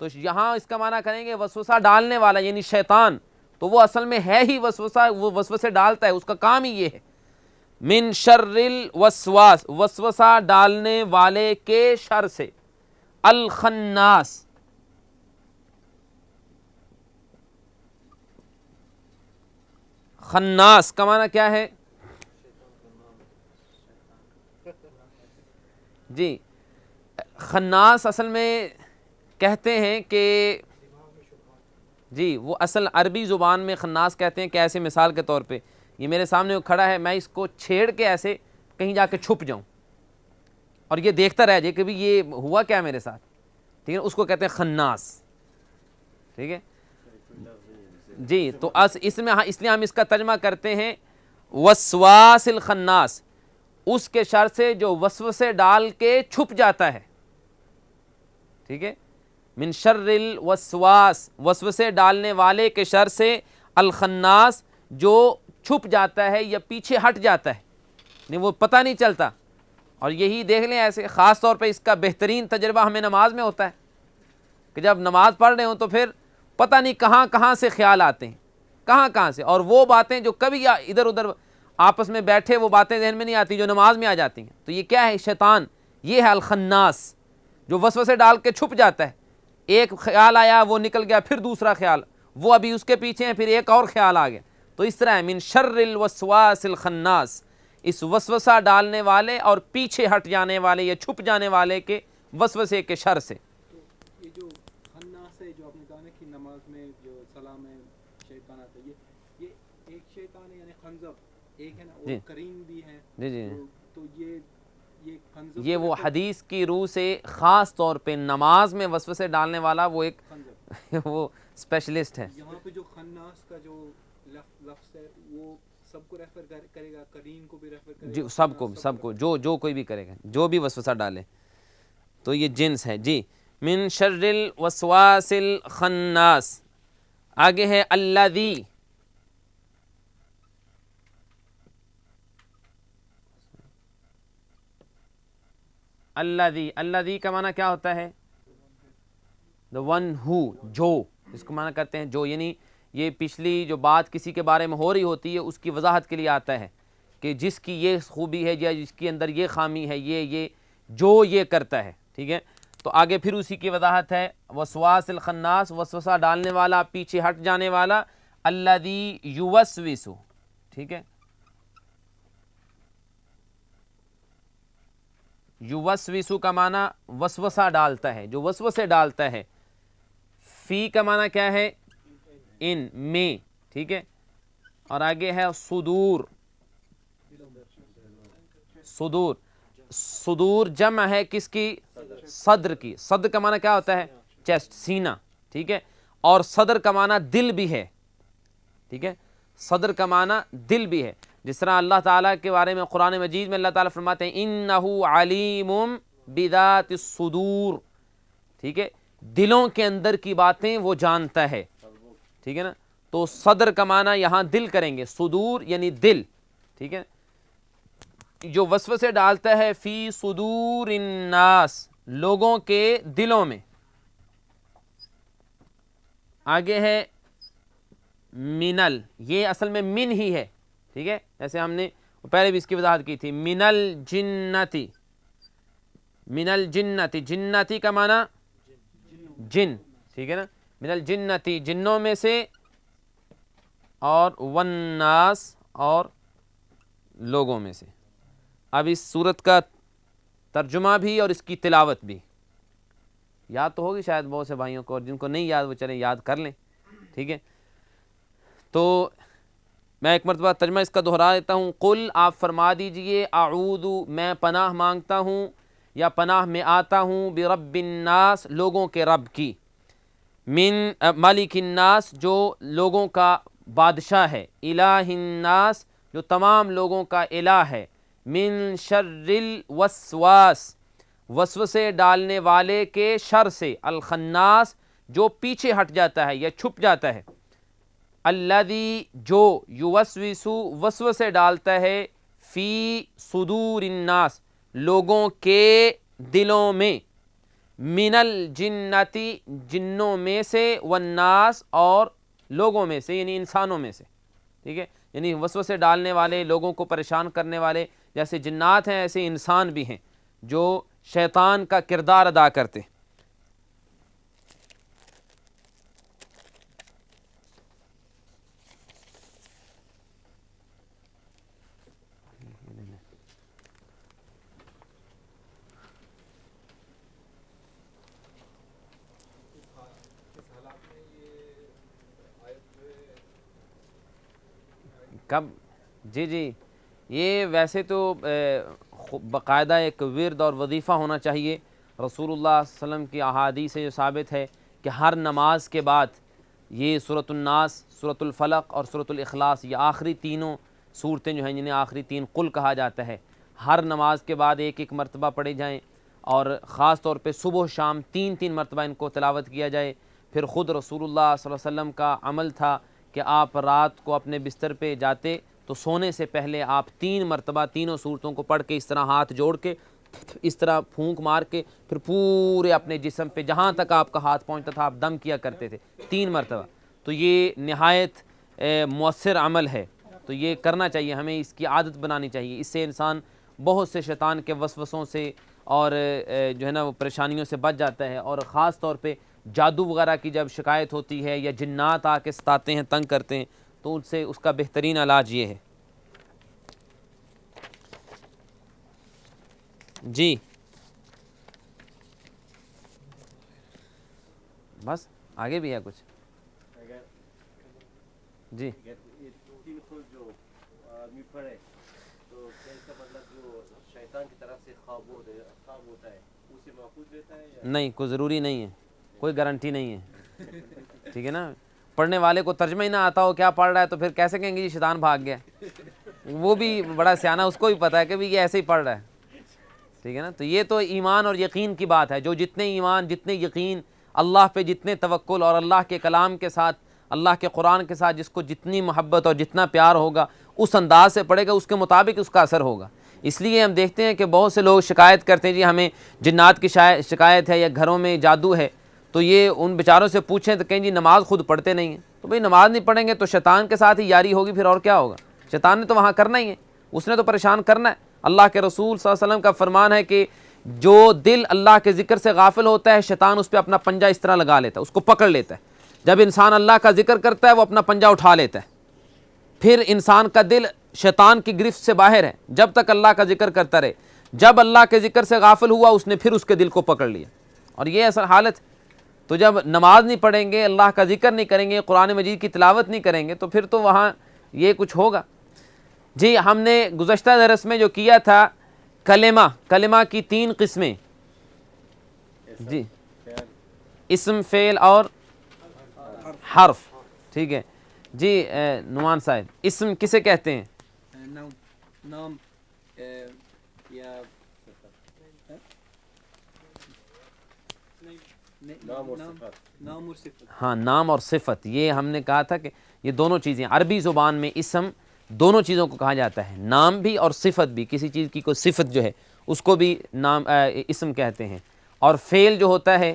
تو یہاں اس کا معنی کریں گے وسوسہ ڈالنے والا، یعنی شیطان. تو وہ اصل میں ہے ہی وسوسہ، وہ وسوسے ڈالتا ہے، اس کا کام ہی یہ ہے. من شر الوسواس، وسوسہ ڈالنے والے کے شر سے. الخناس، خناس کا معنی کیا ہے؟ جی خناس اصل میں کہتے ہیں کہ جی وہ اصل عربی زبان میں خناس کہتے ہیں کہ ایسے مثال کے طور پہ یہ میرے سامنے کھڑا ہے، میں اس کو چھیڑ کے ایسے کہیں جا کے چھپ جاؤں اور یہ دیکھتا رہ جائے کہ بھی یہ ہوا کیا میرے ساتھ، ٹھیک ہے، اس کو کہتے ہیں خناس، ٹھیک ہے جی۔ تو اس میں اس لیے ہم اس کا ترجمہ کرتے ہیں وسواس الخناس، اس کے شر سے جو وسوسے ڈال کے چھپ جاتا ہے، ٹھیک ہے، من شر الوسواس، وسوسے ڈالنے والے کے شر سے، الخناس جو چھپ جاتا ہے یا پیچھے ہٹ جاتا ہے، نہیں وہ پتہ نہیں چلتا۔ اور یہی دیکھ لیں ایسے خاص طور پہ اس کا بہترین تجربہ ہمیں نماز میں ہوتا ہے کہ جب نماز پڑھ رہے ہوں تو پھر پتہ نہیں کہاں کہاں سے خیال آتے ہیں، کہاں کہاں سے، اور وہ باتیں جو کبھی ادھر ادھر آپس میں بیٹھے وہ باتیں ذہن میں نہیں آتی جو نماز میں آ جاتی ہیں۔ تو یہ کیا ہے؟ شیطان، یہ ہے الخناس جو وسوسے ڈال کے چھپ جاتا ہے، ایک خیال آیا وہ نکل گیا، پھر دوسرا خیال، وہ ابھی اس کے پیچھے ہیں، پھر ایک اور خیال آ گیا۔ تو اس طرح ہے من شر الوسواس الخناس، اس وسوسہ ڈالنے والے اور پیچھے ہٹ جانے والے یا چھپ جانے والے کے وسوسے کے شر سے۔ تو یہ جو خناس ہے جو آپ نے کہا نا کہ نماز میں جو سلام میں شیطان آتا ہے، یہ ایک شیطان ہے یعنی خنزب ایک ہے نا، جی اور کریم بھی ہے، جی جی تو یہ خنزب یہ وہ حدیث کی روح سے خاص طور پہ نماز میں وسوسے ڈالنے والا وہ ایک خنزب، وہ اسپیشلسٹ ہے۔ یہاں پہ جو خناس کا جو لفظ ہے وہ سب کو ریفر کرے گا، کریم کو بھی ریفر کرے جی گا، سب کو جو کوئی بھی کرے گا، جو بھی وسوسہ ڈالے، تو یہ جنس ہے جی۔ من شر الوسواس الخناس، آگے ہے الذی، الذی کا معنی کیا ہوتا ہے؟ the one who، جو، اس کو معنی کرتے ہیں جو، یعنی یہ پچھلی جو بات کسی کے بارے میں ہو رہی ہوتی ہے اس کی وضاحت کے لیے آتا ہے کہ جس کی یہ خوبی ہے یا جس کے اندر یہ خامی ہے، یہ جو یہ کرتا ہے، ٹھیک ہے۔ تو آگے پھر اسی کی وضاحت ہے وسواس الخناس، وسوسہ ڈالنے والا، پیچھے ہٹ جانے والا، الذی یوسوس، ٹھیک ہے، یوسوس کا معنی وسوسہ ڈالتا ہے، جو وسوسے ڈالتا ہے۔ فی کا معنی کیا ہے؟ ان میں، ٹھیک ہے، اور آگے ہے صدور، صدور جمع ہے کس کی؟ صدر کی۔ صدر کا معنی کیا ہوتا ہے؟ چیسٹ، سینہ، ٹھیک ہے، اور صدر کا معنی دل بھی ہے، ٹھیک ہے، صدر کا معنی دل بھی ہے۔ جس طرح اللہ تعالیٰ کے بارے میں قرآن مجید میں اللہ تعالیٰ فرماتے ہیں انہ علیم بذات الصدور، ٹھیک ہے، دلوں کے اندر کی باتیں وہ جانتا ہے، ٹھیک ہے نا۔ تو صدر کا معنی یہاں دل کریں گے، صدور یعنی دل، ٹھیک ہے، جو وسوسے ڈالتا ہے فی صدور الناس، لوگوں کے دلوں میں۔ آگے ہے منل، یہ اصل میں من ہی ہے، ٹھیک ہے، جیسے ہم نے پہلے بھی اس کی وضاحت کی تھی، من الجنتی، من الجنتی، جنتی کا معنی جن، ٹھیک ہے نا، من الجنتی جنوں میں سے، اور والناس اور لوگوں میں سے۔ اب اس صورت کا ترجمہ بھی اور اس کی تلاوت بھی یاد تو ہوگی شاید بہت سے بھائیوں کو، اور جن کو نہیں یاد وہ چلیں یاد کر لیں، ٹھیک ہے۔ تو میں ایک مرتبہ ترجمہ اس کا دہرا دیتا ہوں، قل، آپ فرما دیجئے، اعوذ، میں پناہ مانگتا ہوں یا پناہ میں آتا ہوں، برب الناس، لوگوں کے رب کی، من مالک الناس، جو لوگوں کا بادشاہ ہے، الہ الناس، جو تمام لوگوں کا الہ ہے، من شر الوسواس، وسوسے ڈالنے والے کے شر سے، الخناس، جو پیچھے ہٹ جاتا ہے یا چھپ جاتا ہے، الذی، جو، یوسوس، وسوسے ڈالتا ہے، فی صدور الناس، لوگوں کے دلوں میں، من الجنتی، جنوں میں سے، والناس، اور لوگوں میں سے یعنی انسانوں میں سے، ٹھیک ہے، یعنی وسوسے ڈالنے والے، لوگوں کو پریشان کرنے والے، جیسے جنات ہیں ایسے انسان بھی ہیں جو شیطان کا کردار ادا کرتے۔ کس حالات میں یہ کب؟ جی جی، یہ ویسے تو باقاعدہ ایک ورد اور وظیفہ ہونا چاہیے. رسول اللہ صلی اللہ علیہ وسلم کی احادیث سے جو ثابت ہے کہ ہر نماز کے بعد یہ سورۃ الناس، سورۃ الفلق اور سورۃ الاخلاص، یہ آخری تینوں صورتیں جو ہیں جنہیں آخری تین قل کہا جاتا ہے، ہر نماز کے بعد ایک ایک مرتبہ پڑھی جائیں، اور خاص طور پہ صبح و شام 3 مرتبہ ان کو تلاوت کیا جائے. پھر خود رسول اللہ صلی اللہ علیہ وسلم کا عمل تھا کہ آپ رات کو اپنے بستر پہ جاتے تو سونے سے پہلے آپ 3 مرتبہ تینوں صورتوں کو پڑھ کے اس طرح ہاتھ جوڑ کے اس طرح پھونک مار کے پھر پورے اپنے جسم پہ جہاں تک آپ کا ہاتھ پہنچتا تھا آپ دم کیا کرتے تھے 3 مرتبہ. تو یہ نہایت مؤثر عمل ہے، تو یہ کرنا چاہیے، ہمیں اس کی عادت بنانی چاہیے. اس سے انسان بہت سے شیطان کے وسوسوں سے اور جو ہے نا وہ پریشانیوں سے بچ جاتا ہے. اور خاص طور پہ جادو وغیرہ کی جب شکایت ہوتی ہے یا جنات آ کے ستاتے ہیں، تنگ کرتے ہیں، تو ان سے اس کا بہترین علاج یہ ہے. جی بس آگے بھی ہے کچھ؟ اگر جی یہ 3 قل جو آدمی پڑھے تو کیا اس کا مطلب جو شیطان کی طرف سے خواب ہوتا ہے اسے محفوظ رہتا ہے یا نہیں، کوئی ضروری نہیں ہے، کوئی گارنٹی نہیں ہے. ٹھیک ہے نا، پڑھنے والے کو ترجمہ ہی نہ آتا ہو کیا پڑھ رہا ہے تو پھر کیسے کہیں گے جی شیطان بھاگ گیا؟ وہ بھی بڑا سیانہ، اس کو بھی پتہ ہے کہ بھی یہ ایسے ہی پڑھ رہا ہے. ٹھیک ہے نا، تو یہ تو ایمان اور یقین کی بات ہے. جو جتنے ایمان، جتنے یقین، اللہ پہ جتنے توکل اور اللہ کے کلام کے ساتھ، اللہ کے قرآن کے ساتھ جس کو جتنی محبت اور جتنا پیار ہوگا اس انداز سے پڑھے گا، اس کے مطابق اس کا اثر ہوگا. اس لیے ہم دیکھتے ہیں کہ بہت سے لوگ شکایت کرتے ہیں جی ہمیں جنات کی شکایت ہے یا گھروں میں جادو ہے، تو یہ ان بیچاروں سے پوچھیں تو کہیں جی نماز خود پڑھتے نہیں ہیں. تو بھئی نماز نہیں پڑھیں گے تو شیطان کے ساتھ ہی یاری ہوگی، پھر اور کیا ہوگا؟ شیطان نے تو وہاں کرنا ہی ہے، اس نے تو پریشان کرنا ہے. اللہ کے رسول صلی اللہ علیہ وسلم کا فرمان ہے کہ جو دل اللہ کے ذکر سے غافل ہوتا ہے شیطان اس پہ اپنا پنجہ اس طرح لگا لیتا ہے، اس کو پکڑ لیتا ہے. جب انسان اللہ کا ذکر کرتا ہے وہ اپنا پنجہ اٹھا لیتا ہے، پھر انسان کا دل شیطان کی گرفت سے باہر ہے جب تک اللہ کا ذکر کرتا رہے. جب اللہ کے ذکر سے غافل ہوا اس نے پھر اس کے دل کو پکڑ لیا، اور یہ اصل حالت. تو جب نماز نہیں پڑھیں گے، اللہ کا ذکر نہیں کریں گے، قرآن مجید کی تلاوت نہیں کریں گے تو پھر تو وہاں یہ کچھ ہوگا. جی ہم نے گزشتہ درس میں جو کیا تھا کلمہ کی 3 قسمیں. جی اسم، فعل اور حرف. ٹھیک ہے جی. نعمان صاحب، اسم کسے کہتے ہیں؟ نام یا نام اور صفت. ہاں، نام اور صفت. یہ ہم نے کہا تھا کہ یہ دونوں چیزیں عربی زبان میں اسم دونوں چیزوں کو کہا جاتا ہے، نام بھی اور صفت بھی. کسی چیز کی کوئی صفت جو ہے اس کو بھی نام اسم کہتے ہیں. اور فعل جو ہوتا ہے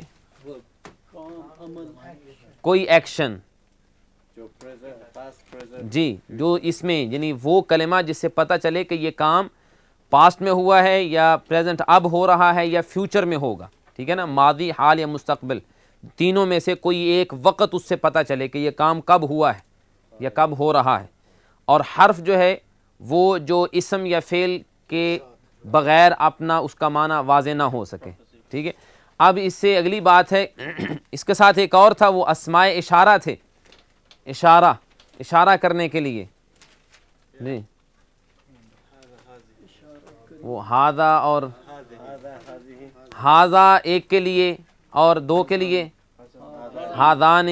کوئی ایکشن، جو پاسٹ پریزنٹ جی جو اس میں یعنی وہ کلمہ جس سے پتہ چلے کہ یہ کام پاسٹ میں ہوا ہے یا پریزنٹ اب ہو رہا ہے یا فیوچر میں ہوگا. ٹھیک ہے نا، ماضی، حال یا مستقبل، تینوں میں سے کوئی ایک وقت اس سے پتہ چلے کہ یہ کام کب ہوا ہے یا کب ہو رہا ہے. اور حرف جو ہے وہ جو اسم یا فعل کے بغیر اپنا اس کا معنی واضح نہ ہو سکے. ٹھیک ہے. اب اس سے اگلی بات ہے اس کے ساتھ ایک اور تھا، وہ اسماء اشارہ تھے. اشارہ کرنے کے لیے. جی وہ ہاذا اور ہاذا ایک کے لیے اور 2 کے لیے ہاذان،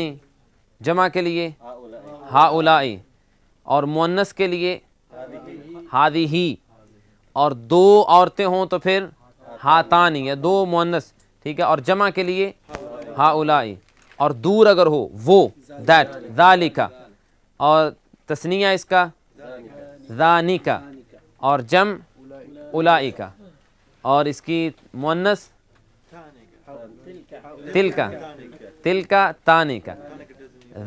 جمع کے لیے ہاؤلائی، اور مؤنث کے لیے ہادیہی، اور 2 عورتیں ہوں تو پھر ہاتانی یا 2 مؤنث. ٹھیک ہے. اور جمع کے لیے ہاؤلائی، اور دور اگر ہو وہ دیٹ ذالک، اور تثنیہ اس کا ذانک، اور جمع اولئک، اور اس کی مؤنث تلک تانک.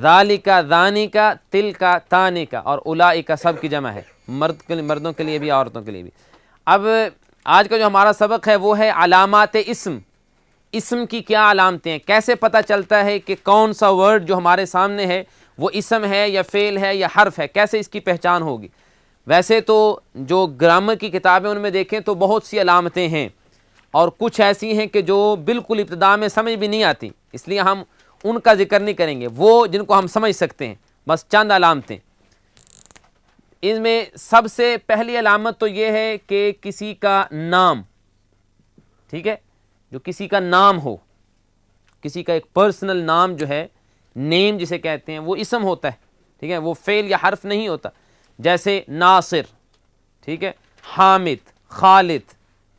ذالک ذانک تلک تانک، اور اولئک سب کی جمع ہے، مردوں کے لیے بھی عورتوں کے لیے بھی. اب آج کا جو ہمارا سبق ہے وہ ہے علامات اسم. اسم کی کیا علامتیں ہیں، کیسے پتہ چلتا ہے کہ کون سا ورڈ جو ہمارے سامنے ہے وہ اسم ہے یا فعل ہے یا حرف ہے، کیسے اس کی پہچان ہوگی. ویسے تو جو گرامر کی کتابیں ان میں دیکھیں تو بہت سی علامتیں ہیں، اور کچھ ایسی ہیں کہ جو بالکل ابتدا میں سمجھ بھی نہیں آتی، اس لیے ہم ان کا ذکر نہیں کریں گے. وہ جن کو ہم سمجھ سکتے ہیں، بس چند علامتیں. اس میں سب سے پہلی علامت تو یہ ہے کہ کسی کا نام، ٹھیک ہے، جو کسی کا نام ہو، کسی کا ایک پرسنل نام جو ہے، نیم جسے کہتے ہیں، وہ اسم ہوتا ہے، ٹھیک ہے، وہ فعل یا حرف نہیں ہوتا. جیسے ناصر، ٹھیک ہے، حامد، خالد،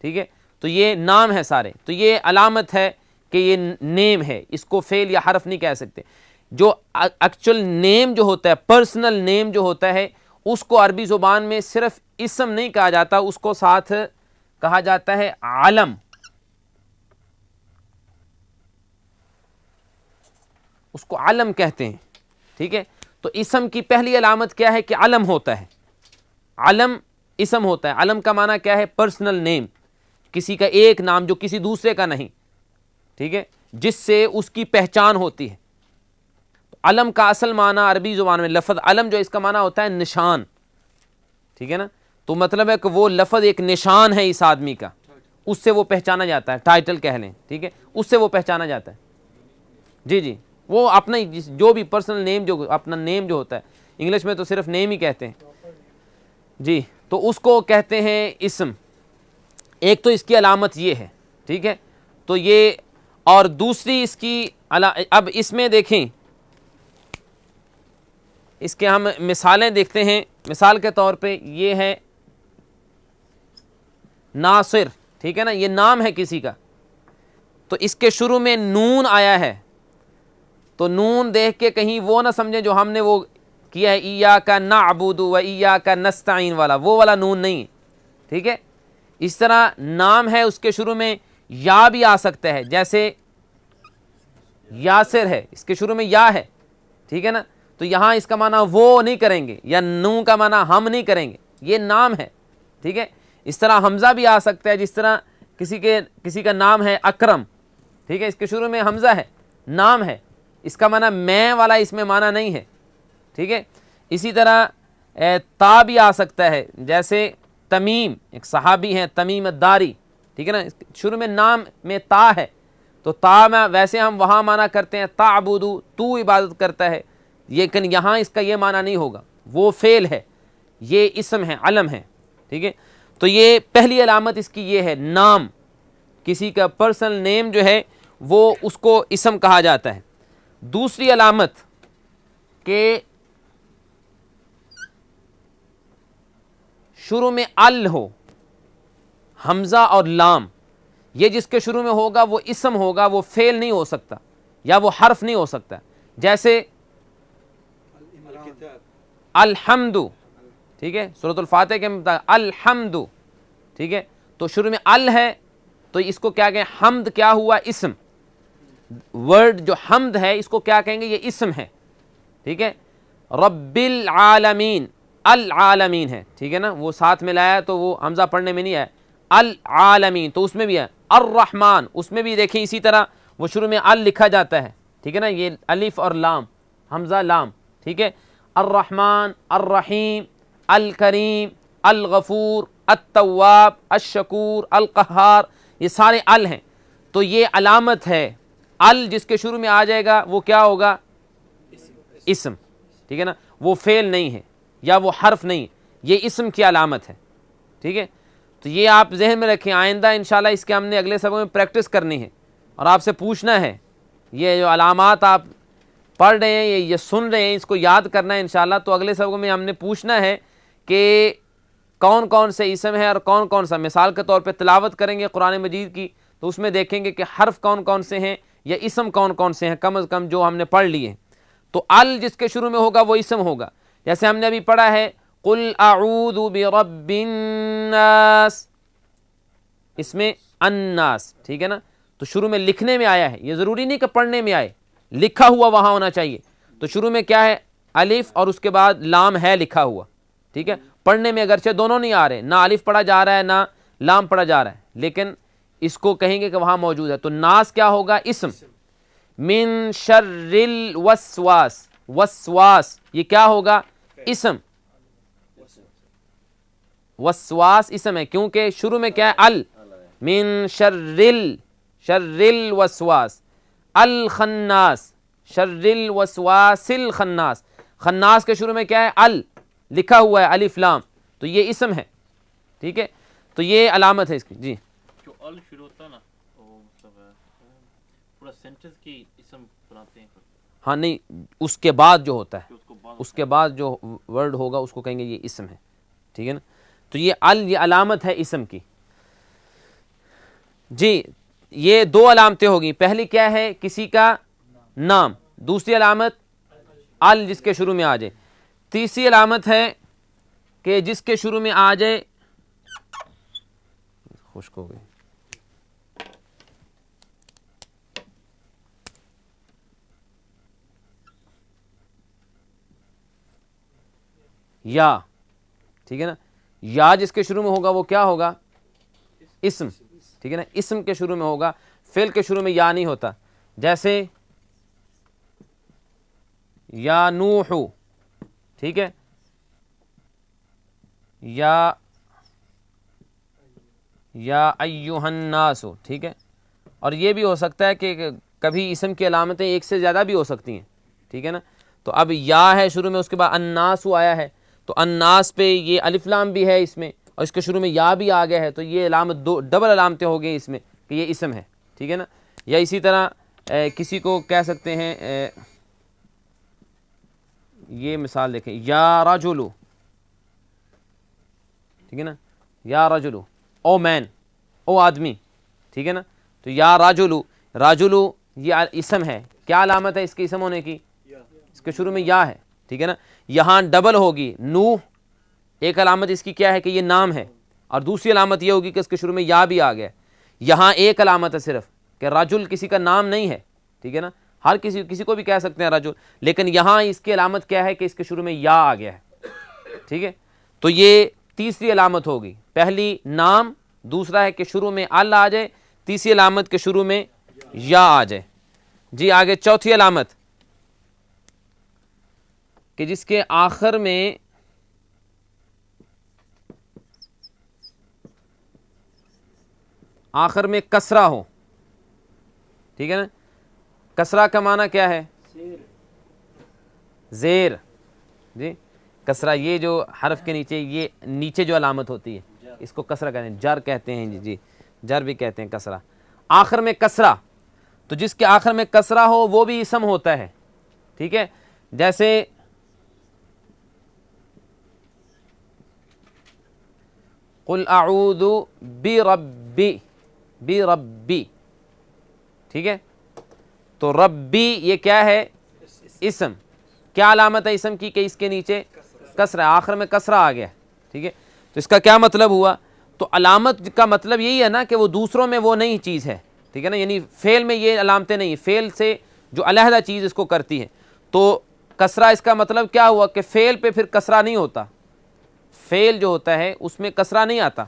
ٹھیک ہے، تو یہ نام ہے سارے. تو یہ علامت ہے کہ یہ نیم ہے، اس کو فعل یا حرف نہیں کہہ سکتے. جو ایکچوئل نیم جو ہوتا ہے، پرسنل نیم جو ہوتا ہے، اس کو عربی زبان میں صرف اسم نہیں کہا جاتا، اس کو ساتھ کہا جاتا ہے علم. اس کو علم کہتے ہیں، ٹھیک ہے. تو اسم کی پہلی علامت کیا ہے کہ علم ہوتا ہے. علم اسم ہوتا ہے. علم کا معنی کیا ہے؟ پرسنل نیم، کسی کا ایک نام جو کسی دوسرے کا نہیں، ٹھیک ہے، جس سے اس کی پہچان ہوتی ہے. علم کا اصل معنی عربی زبان میں لفظ علم جو اس کا معنی ہوتا ہے نشان، ٹھیک ہے نا. تو مطلب ہے کہ وہ لفظ ایک نشان ہے اس آدمی کا، اس سے وہ پہچانا جاتا ہے. ٹائٹل کہہ لیں، ٹھیک ہے، اس سے وہ پہچانا جاتا ہے. جی جی، وہ اپنا جو بھی پرسنل نیم، جو اپنا نیم جو ہوتا ہے، انگلش میں تو صرف نیم ہی کہتے ہیں. جی، تو اس کو کہتے ہیں اسم. ایک تو اس کی علامت یہ ہے، ٹھیک ہے. تو یہ، اور دوسری اس کی اب اس میں دیکھیں، اس کے ہم مثالیں دیکھتے ہیں. مثال کے طور پہ یہ ہے ناصر، ٹھیک ہے نا، یہ نام ہے کسی کا. تو اس کے شروع میں نون آیا ہے، تو نون دیکھ کے کہیں وہ نہ سمجھیں جو ہم نے وہ کیا ہے ایاک نعبد و ایاک نستعین والا، وہ والا نون نہیں، ٹھیک ہے. اس طرح نام ہے، اس کے شروع میں یا بھی آ سکتا ہے، جیسے یاسر ہے، اس کے شروع میں یا ہے، ٹھیک ہے نا. تو یہاں اس کا معنی وہ نہیں کریں گے، یا نون کا معنی ہم نہیں کریں گے، یہ نام ہے، ٹھیک ہے. اس طرح حمزہ بھی آ سکتا ہے، جس طرح کسی کا نام ہے اکرم، ٹھیک ہے، اس کے شروع میں حمزہ ہے، نام ہے، اس کا معنی میں والا اس میں معنی نہیں ہے، ٹھیک ہے. اسی طرح تا بھی آ سکتا ہے، جیسے تمیم، ایک صحابی ہیں تمیم الداری، ٹھیک ہے نا، شروع میں نام میں تا ہے، تو تا میں ویسے ہم وہاں معنی کرتے ہیں تعبدو، تو عبادت کرتا ہے، لیکن یہاں اس کا یہ معنی نہیں ہوگا، وہ فعل ہے، یہ اسم ہے، علم ہے، ٹھیک ہے. تو یہ پہلی علامت اس کی یہ ہے، نام، کسی کا پرسنل نیم جو ہے وہ اس کو اسم کہا جاتا ہے. دوسری علامت کہ شروع میں ال ہو، حمزہ اور لام، یہ جس کے شروع میں ہوگا وہ اسم ہوگا، وہ فعل نہیں ہو سکتا یا وہ حرف نہیں ہو سکتا. جیسے الحمد، ٹھیک ہے، سورۃ الفاتحہ کے مطابق الحمد، ٹھیک ہے. تو شروع میں ال ہے، تو اس کو کیا کہیں؟ حمد کیا ہوا؟ اسم. ورڈ جو حمد ہے اس کو کیا کہیں گے؟ یہ اسم ہے، ٹھیک ہے. رب العالمین، العالمین ہے، ٹھیک ہے نا، وہ ساتھ میں لایا تو وہ حمزہ پڑھنے میں نہیں آیا. العالمین تو اس میں بھی ہے. الرحمن، اس میں بھی دیکھیں اسی طرح وہ شروع میں ال لکھا جاتا ہے، ٹھیک ہے نا، یہ الف اور لام، حمزہ لام، ٹھیک ہے. الرحمن، الرحیم، الکریم، الغفور، التواب، الشکور، القہار، یہ سارے ال ہیں. تو یہ علامت ہے. ال جس کے شروع میں آ جائے گا وہ کیا ہوگا؟ اسم، ٹھیک ہے نا، وہ فعل نہیں ہے یا وہ حرف نہیں، یہ اسم کی علامت ہے، ٹھیک ہے. تو یہ آپ ذہن میں رکھیں، آئندہ انشاءاللہ اس کے ہم نے اگلے سبق میں پریکٹس کرنی ہے اور آپ سے پوچھنا ہے، یہ جو علامات آپ پڑھ رہے ہیں، یہ سن رہے ہیں، اس کو یاد کرنا ہے انشاءاللہ. تو اگلے سبق میں ہم نے پوچھنا ہے کہ کون کون سے اسم ہے اور کون کون سا. مثال کے طور پہ تلاوت کریں گے قرآن مجید کی تو اس میں دیکھیں گے کہ حرف کون کون سے ہیں یا اسم کون کون سے ہیں، کم از کم جو ہم نے پڑھ لیے. تو ال جس کے شروع میں ہوگا وہ اسم ہوگا. جیسے ہم نے ابھی پڑھا ہے قل اعوذ برب الناس، اس میں الناس، ٹھیک ہے نا. تو شروع میں لکھنے میں آیا ہے، یہ ضروری نہیں کہ پڑھنے میں آئے، لکھا ہوا وہاں ہونا چاہیے. تو شروع میں کیا ہے؟ الف اور اس کے بعد لام ہے لکھا ہوا، ٹھیک ہے. پڑھنے میں اگرچہ دونوں نہیں آ رہے، نہ الف پڑھا جا رہا ہے نہ لام پڑھا جا رہا ہے، لیکن اس کو کہیں گے کہ وہاں موجود ہے. تو ناس کیا ہوگا؟ اسم. من شر الوسواس، وسواس یہ کیا ہوگا؟ اسم. وسواس اسم ہے کیونکہ شروع میں کیا ہے؟ ال. من شر الوسواس. الخناس، شر الوسواس الخناس. خناس کے شروع میں کیا ہے؟ ال، لکھا ہوا ہے الف لام تو یہ اسم ہے، ٹھیک ہے، تو یہ علامت ہے اس کی. جی جو ال شروع ہوتا ہے نا وہ مطلب پورا سینٹنس کی اسم بناتے ہیں. ہاں نہیں، اس کے بعد جو ہوتا ہے، کہ اس کو بعد اس کے بعد جو ورڈ ہوگا اس کو کہیں گے یہ اسم ہے، ٹھیک ہے نا. تو یہ یہ علامت ہے اسم کی. جی یہ دو علامتیں ہوگی، پہلی کیا ہے کسی کا نام، دوسری علامت ال جس کے شروع میں آ جائے، تیسری علامت ہے کہ جس کے شروع میں آ جائے خشک ہو گئی یا، ٹھیک ہے نا، یا جس کے شروع میں ہوگا وہ کیا ہوگا اسم، ٹھیک ہے نا، اسم کے شروع میں ہوگا، فعل کے شروع میں یا نہیں ہوتا. جیسے یا نوح، ٹھیک ہے، یا ایھا الناس، ٹھیک ہے. اور یہ بھی ہو سکتا ہے کہ کبھی اسم کی علامتیں ایک سے زیادہ بھی ہو سکتی ہیں، ٹھیک ہے نا. تو اب یا ہے شروع میں، اس کے بعد الناس آیا ہے تو الناس پہ یہ الف لام بھی ہے اس میں، اور اس کے شروع میں یا بھی آ گیا ہے تو یہ علامت دو ڈبل علامتیں ہو گئی اس میں کہ یہ اسم ہے، ٹھیک ہے نا. یا اسی طرح کسی کو کہہ سکتے ہیں، یہ مثال دیکھیں، یا رجل، ٹھیک ہے نا، یا رجل، او مین، او آدمی، ٹھیک ہے نا. تو یا رجل، رجل یہ اسم ہے، کیا علامت ہے اس کے اسم ہونے کی؟ اس کے شروع میں یا ہے، ٹھیک ہے نا. یہاں ڈبل ہوگی، نوح ایک علامت اس کی کیا ہے کہ یہ نام ہے، اور دوسری علامت یہ ہوگی کہ اس کے شروع میں یا بھی آ گیا. یہاں ایک علامت ہے صرف کہ رجل کسی کا نام نہیں ہے، ٹھیک ہے نا، ہر کسی کو بھی کہہ سکتے ہیں رجل، لیکن یہاں اس کی علامت کیا ہے کہ اس کے شروع میں یا آ گیا ہے، ٹھیک ہے. تو یہ تیسری علامت ہوگی، پہلی نام، دوسرا ہے کہ شروع میں ال آ جائے، تیسری علامت کے شروع میں یا آ جائے. جی آگے چوتھی علامت کہ جس کے آخر میں کسرہ ہو، ٹھیک ہے نا. کسرہ کا معنی کیا ہے؟ زیر. جی کسرہ یہ جو حرف کے نیچے، یہ نیچے جو علامت ہوتی ہے اس کو کسرہ کہتے ہیں، جر کہتے ہیں. جی جر بھی کہتے ہیں کسرہ. آخر میں کسرہ، تو جس کے آخر میں کسرہ ہو وہ بھی اسم ہوتا ہے، ٹھیک ہے. جیسے قل اعوذ بربی، ٹھیک ہے. تو ربی یہ کیا ہے؟ اسم. کیا علامت ہے اسم کی کہ اس کے نیچے کسرہ، آخر میں کسرہ آ گیا، ٹھیک ہے. تو اس کا کیا مطلب ہوا؟ تو علامت کا مطلب یہی ہے نا کہ وہ دوسروں میں وہ نئی چیز ہے، ٹھیک ہے نا، یعنی فعل میں یہ علامتیں نہیں، فعل سے جو علیحدہ چیز اس کو کرتی ہے. تو کسرہ اس کا مطلب کیا ہوا کہ فعل پہ پھر کسرہ نہیں ہوتا، فعل جو ہوتا ہے اس میں کسرہ نہیں آتا،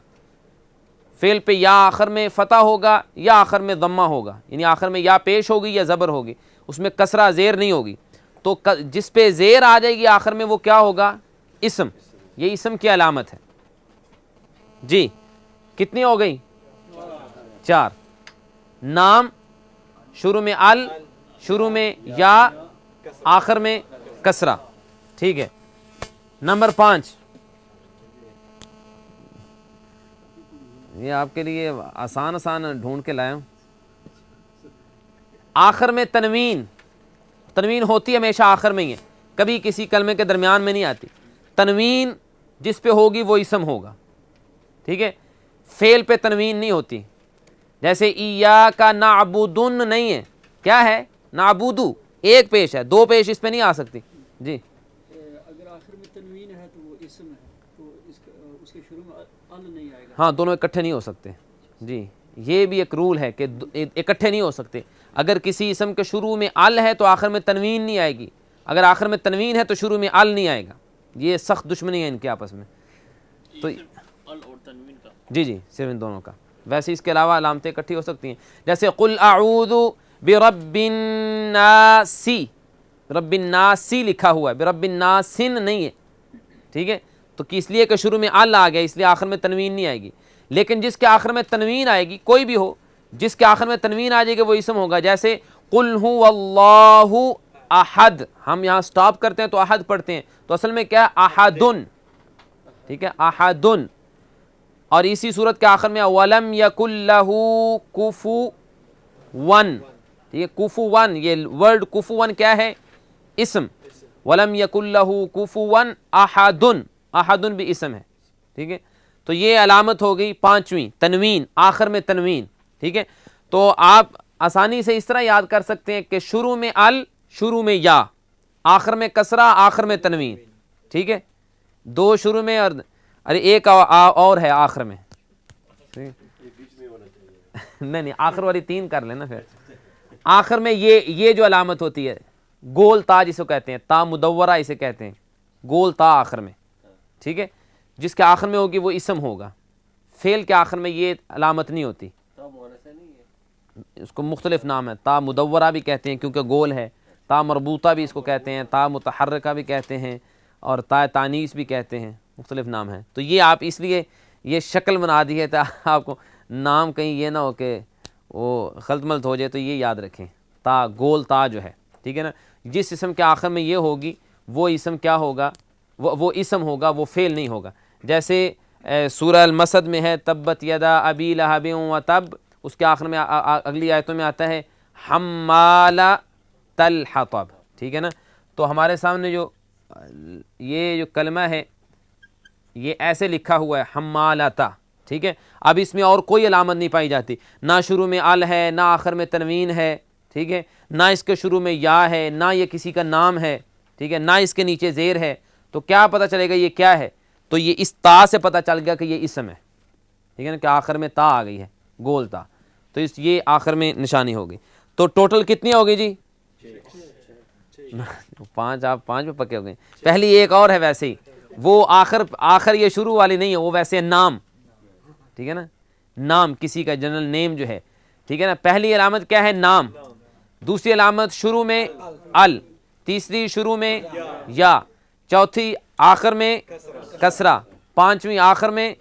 فعل پہ یا آخر میں فتح ہوگا یا آخر میں ضمہ ہوگا، یعنی آخر میں یا پیش ہوگی یا زبر ہوگی، اس میں کسرہ زیر نہیں ہوگی. تو جس پہ زیر آ جائے گی آخر میں وہ کیا ہوگا؟ اسم. یہ اسم کی علامت ہے. جی کتنی ہو گئی؟ 4. نام، شروع میں ال، شروع میں یا، آخر میں کسرہ، ٹھیک ہے. نمبر 5، یہ آپ کے لیے آسان ڈھونڈ کے لایا ہوں. آخر میں تنوین. تنوین ہوتی ہمیشہ آخر میں ہی ہے، کبھی کسی کلمے کے درمیان میں نہیں آتی. تنوین جس پہ ہوگی وہ اسم ہوگا، ٹھیک ہے. فعل پہ تنوین نہیں ہوتی. جیسے ایاک نعبدن نہیں ہے، کیا ہے؟ نعبدو، ایک پیش ہے، دو پیش اس پہ نہیں آ سکتی. جی اگر آخر میں تنوین ہے تو وہ اسم ہے، تو اس کے شروع میں ال نہیں آئے گا. ہاں دونوں اکٹھے نہیں ہو سکتے. جی یہ بھی ایک رول ہے کہ اکٹھے نہیں ہو سکتے. اگر کسی اسم کے شروع میں ال ہے تو آخر میں تنوین نہیں آئے گی، اگر آخر میں تنوین ہے تو شروع میں ال نہیں آئے گا. یہ سخت دشمنی ہے ان کے آپس میں. تو ال اور تنوین کا، جی صرف ان دونوں کا. ویسے اس کے علاوہ علامتیں اکٹھی ہو سکتی ہیں، جیسے قل اعوذ برب الناس، رب الناس لکھا ہوا ہے، برب الناس نہیں ہے، ٹھیک ہے. تو اس لیے کہ شروع میں ال آ گیا اس لیے آخر میں تنوین نہیں آئے گی. لیکن جس کے آخر میں تنوین آئے گی، کوئی بھی ہو جس کے آخر میں تنوین آ جائے گی وہ اسم ہوگا. جیسے قل هو اللہ احد، ہم یہاں سٹاپ کرتے ہیں تو احد پڑھتے ہیں، تو اصل میں کیا ہے؟ احدن، ٹھیک ہے, احدن. اور اسی صورت کے آخر میں ولم یکن لہ کفوا, ٹھیک ہے, کفوا, یہ ورڈ کفوا کیا ہے؟ اسم. ولم یکن لہ کفوا احدن, احدن بھی اسم ہے, ٹھیک ہے. تو یہ علامت ہو گئی پانچویں, تنوین, آخر میں تنوین, ٹھیک ہے. تو آپ آسانی سے اس طرح یاد کر سکتے ہیں کہ شروع میں ال, شروع میں یا, آخر میں کسرہ, آخر میں تنوین, ٹھیک ہے. دو شروع میں اور ارے ایک اور ہے آخر میں, نہیں نہیں آخر والی تین کر لینا پھر. آخر میں یہ جو علامت ہوتی ہے گول تا جسے کہتے ہیں, تا مدورہ اسے کہتے ہیں, گول تا آخر میں, ٹھیک ہے. جس کے آخر میں ہوگی وہ اسم ہوگا, فعل کے آخر میں یہ علامت نہیں ہوتی, اس کو مختلف نام ہے. تا مدورہ بھی کہتے ہیں کیونکہ گول ہے, تا مربوطہ بھی اس کو کہتے ہیں, تا متحرکہ بھی کہتے ہیں, اور تا تانیث بھی کہتے ہیں, مختلف نام ہیں. تو یہ آپ اس لیے یہ شکل بنا دی ہے تاکہ آپ کو نام کہیں یہ نہ ہو کہ وہ خلط ملط ہو جائے, تو یہ یاد رکھیں تا, گول تا جو ہے, ٹھیک ہے نا. جس اسم کے آخر میں یہ ہوگی وہ اسم کیا ہوگا؟ وہ اسم ہوگا, وہ فعل نہیں ہوگا. جیسے سورہ المسد میں ہے تبت یدا ابی لہب و تب, اس کے آخر میں اگلی آیتوں میں آتا ہے حمالۃ الحطب, ٹھیک ہے نا. تو ہمارے سامنے جو یہ جو کلمہ ہے یہ ایسے لکھا ہوا ہے حمالۃ, ٹھیک ہے. اب اس میں اور کوئی علامت نہیں پائی جاتی, نہ شروع میں ال ہے, نہ آخر میں تنوین ہے, ٹھیک ہے, نہ اس کے شروع میں یا ہے, نہ یہ کسی کا نام ہے, ٹھیک ہے, نہ اس کے نیچے زیر ہے. تو کیا پتہ چلے گا یہ کیا ہے؟ تو یہ اس تا سے پتہ چل گیا کہ یہ اسم ہے, ٹھیک ہے نا, کہ آخر میں تا آ گئی ہے, گول تا. تو یہ آخر میں نشانی ہو گئی. تو ٹوٹل کتنی ہو گئی جی؟ 5. آپ 5 پہ پکے ہو گئے. پہلی ایک اور ہے ویسے ہی, وہ آخر یہ شروع والی نہیں ہے, وہ ویسے نام, ٹھیک ہے نا, نام کسی کا جنرل نیم جو ہے, ٹھیک ہے نا. پہلی علامت کیا ہے؟ نام. دوسری علامت شروع میں ال, تیسری شروع میں یا, چوتھی آخر میں کسرہ, پانچویں آخر میں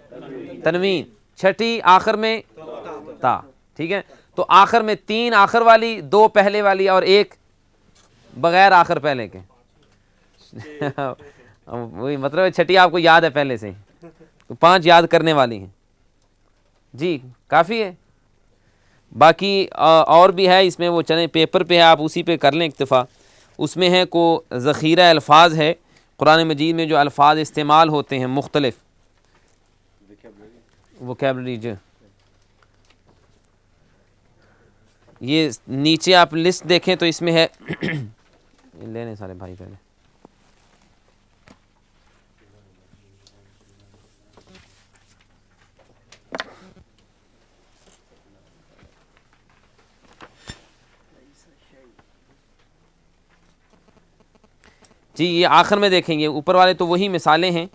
تنوین, چھٹی آخر میں تا, ٹھیک ہے. تو آخر میں 3 آخر والی, 2 پہلے والی اور 1 بغیر آخر پہلے کے. وہی مطلب چھٹی آپ کو یاد ہے پہلے سے, 5 یاد کرنے والی ہیں جی, کافی ہے. باقی اور بھی ہے اس میں, وہ چلیں پیپر پہ ہے, آپ اسی پہ کر لیں اکتفا. اس میں ہے کو ذخیرہ الفاظ ہے قرآن مجید میں, جو الفاظ استعمال ہوتے ہیں مختلف ووکیبلری. جو یہ نیچے آپ لسٹ دیکھیں تو اس میں ہے لینے سارے بھائی پہلے. جی یہ آخر میں دیکھیں گے, اوپر والے تو وہی مثالیں ہیں,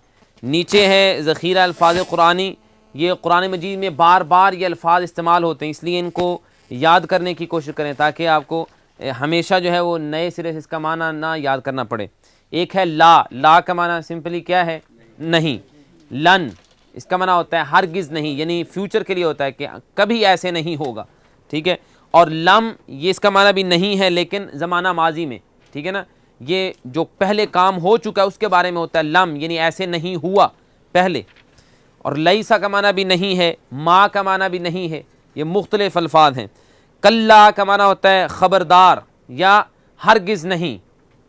نیچے ہے ذخیرہ الفاظ قرآنی. یہ قرآن مجید میں بار بار یہ الفاظ استعمال ہوتے ہیں, اس لیے ان کو یاد کرنے کی کوشش کریں تاکہ آپ کو ہمیشہ جو ہے وہ نئے سرے سے اس کا معنی نہ یاد کرنا پڑے. ایک ہے لا, لا کا معنی سمپلی کیا ہے؟ نہیں. لن, اس کا معنی ہوتا ہے ہرگز نہیں, یعنی فیوچر کے لیے ہوتا ہے کہ کبھی ایسے نہیں ہوگا, ٹھیک ہے. اور لم, یہ اس کا معنی بھی نہیں ہے لیکن زمانہ ماضی میں, ٹھیک ہے نا, یہ جو پہلے کام ہو چکا ہے اس کے بارے میں ہوتا ہے لم, یعنی ایسے نہیں ہوا پہلے. اور لیسا کا معنی بھی نہیں ہے, ما کا معنی بھی نہیں ہے, یہ مختلف الفاظ ہیں. کلا کا معنی ہوتا ہے خبردار یا ہرگز نہیں,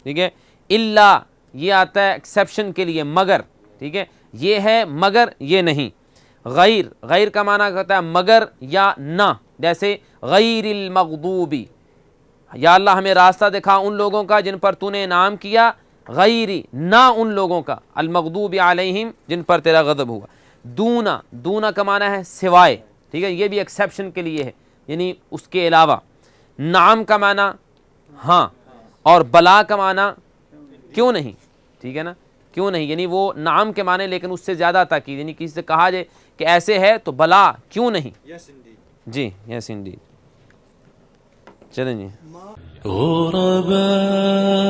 ٹھیک ہے. الا یہ آتا ہے ایکسیپشن کے لیے, مگر, ٹھیک ہے, یہ ہے مگر یہ نہیں. غیر, غیر کا معنی ہوتا ہے مگر یا نہ, جیسے غیر المغضوبی, یا اللہ ہمیں راستہ دکھا ان لوگوں کا جن پر تو نے انعام کیا, غیری, نہ ان لوگوں کا, المغضوب علیہم جن پر تیرا غضب ہوا. دونا, دونا کا معنی ہے سوائے, ٹھیک ہے, یہ بھی ایکسیپشن کے لیے ہے, یعنی اس کے علاوہ. نعم کا معنی ہاں, اور بلا کا معنی کیوں نہیں, ٹھیک ہے نا, کیوں نہیں, یعنی وہ نعم کے معنی لیکن اس سے زیادہ تاکید, یعنی کسی سے کہا جائے کہ ایسے ہے تو بلا کیوں نہیں. جی یس انڈیڈ. چلیں جی. غرباء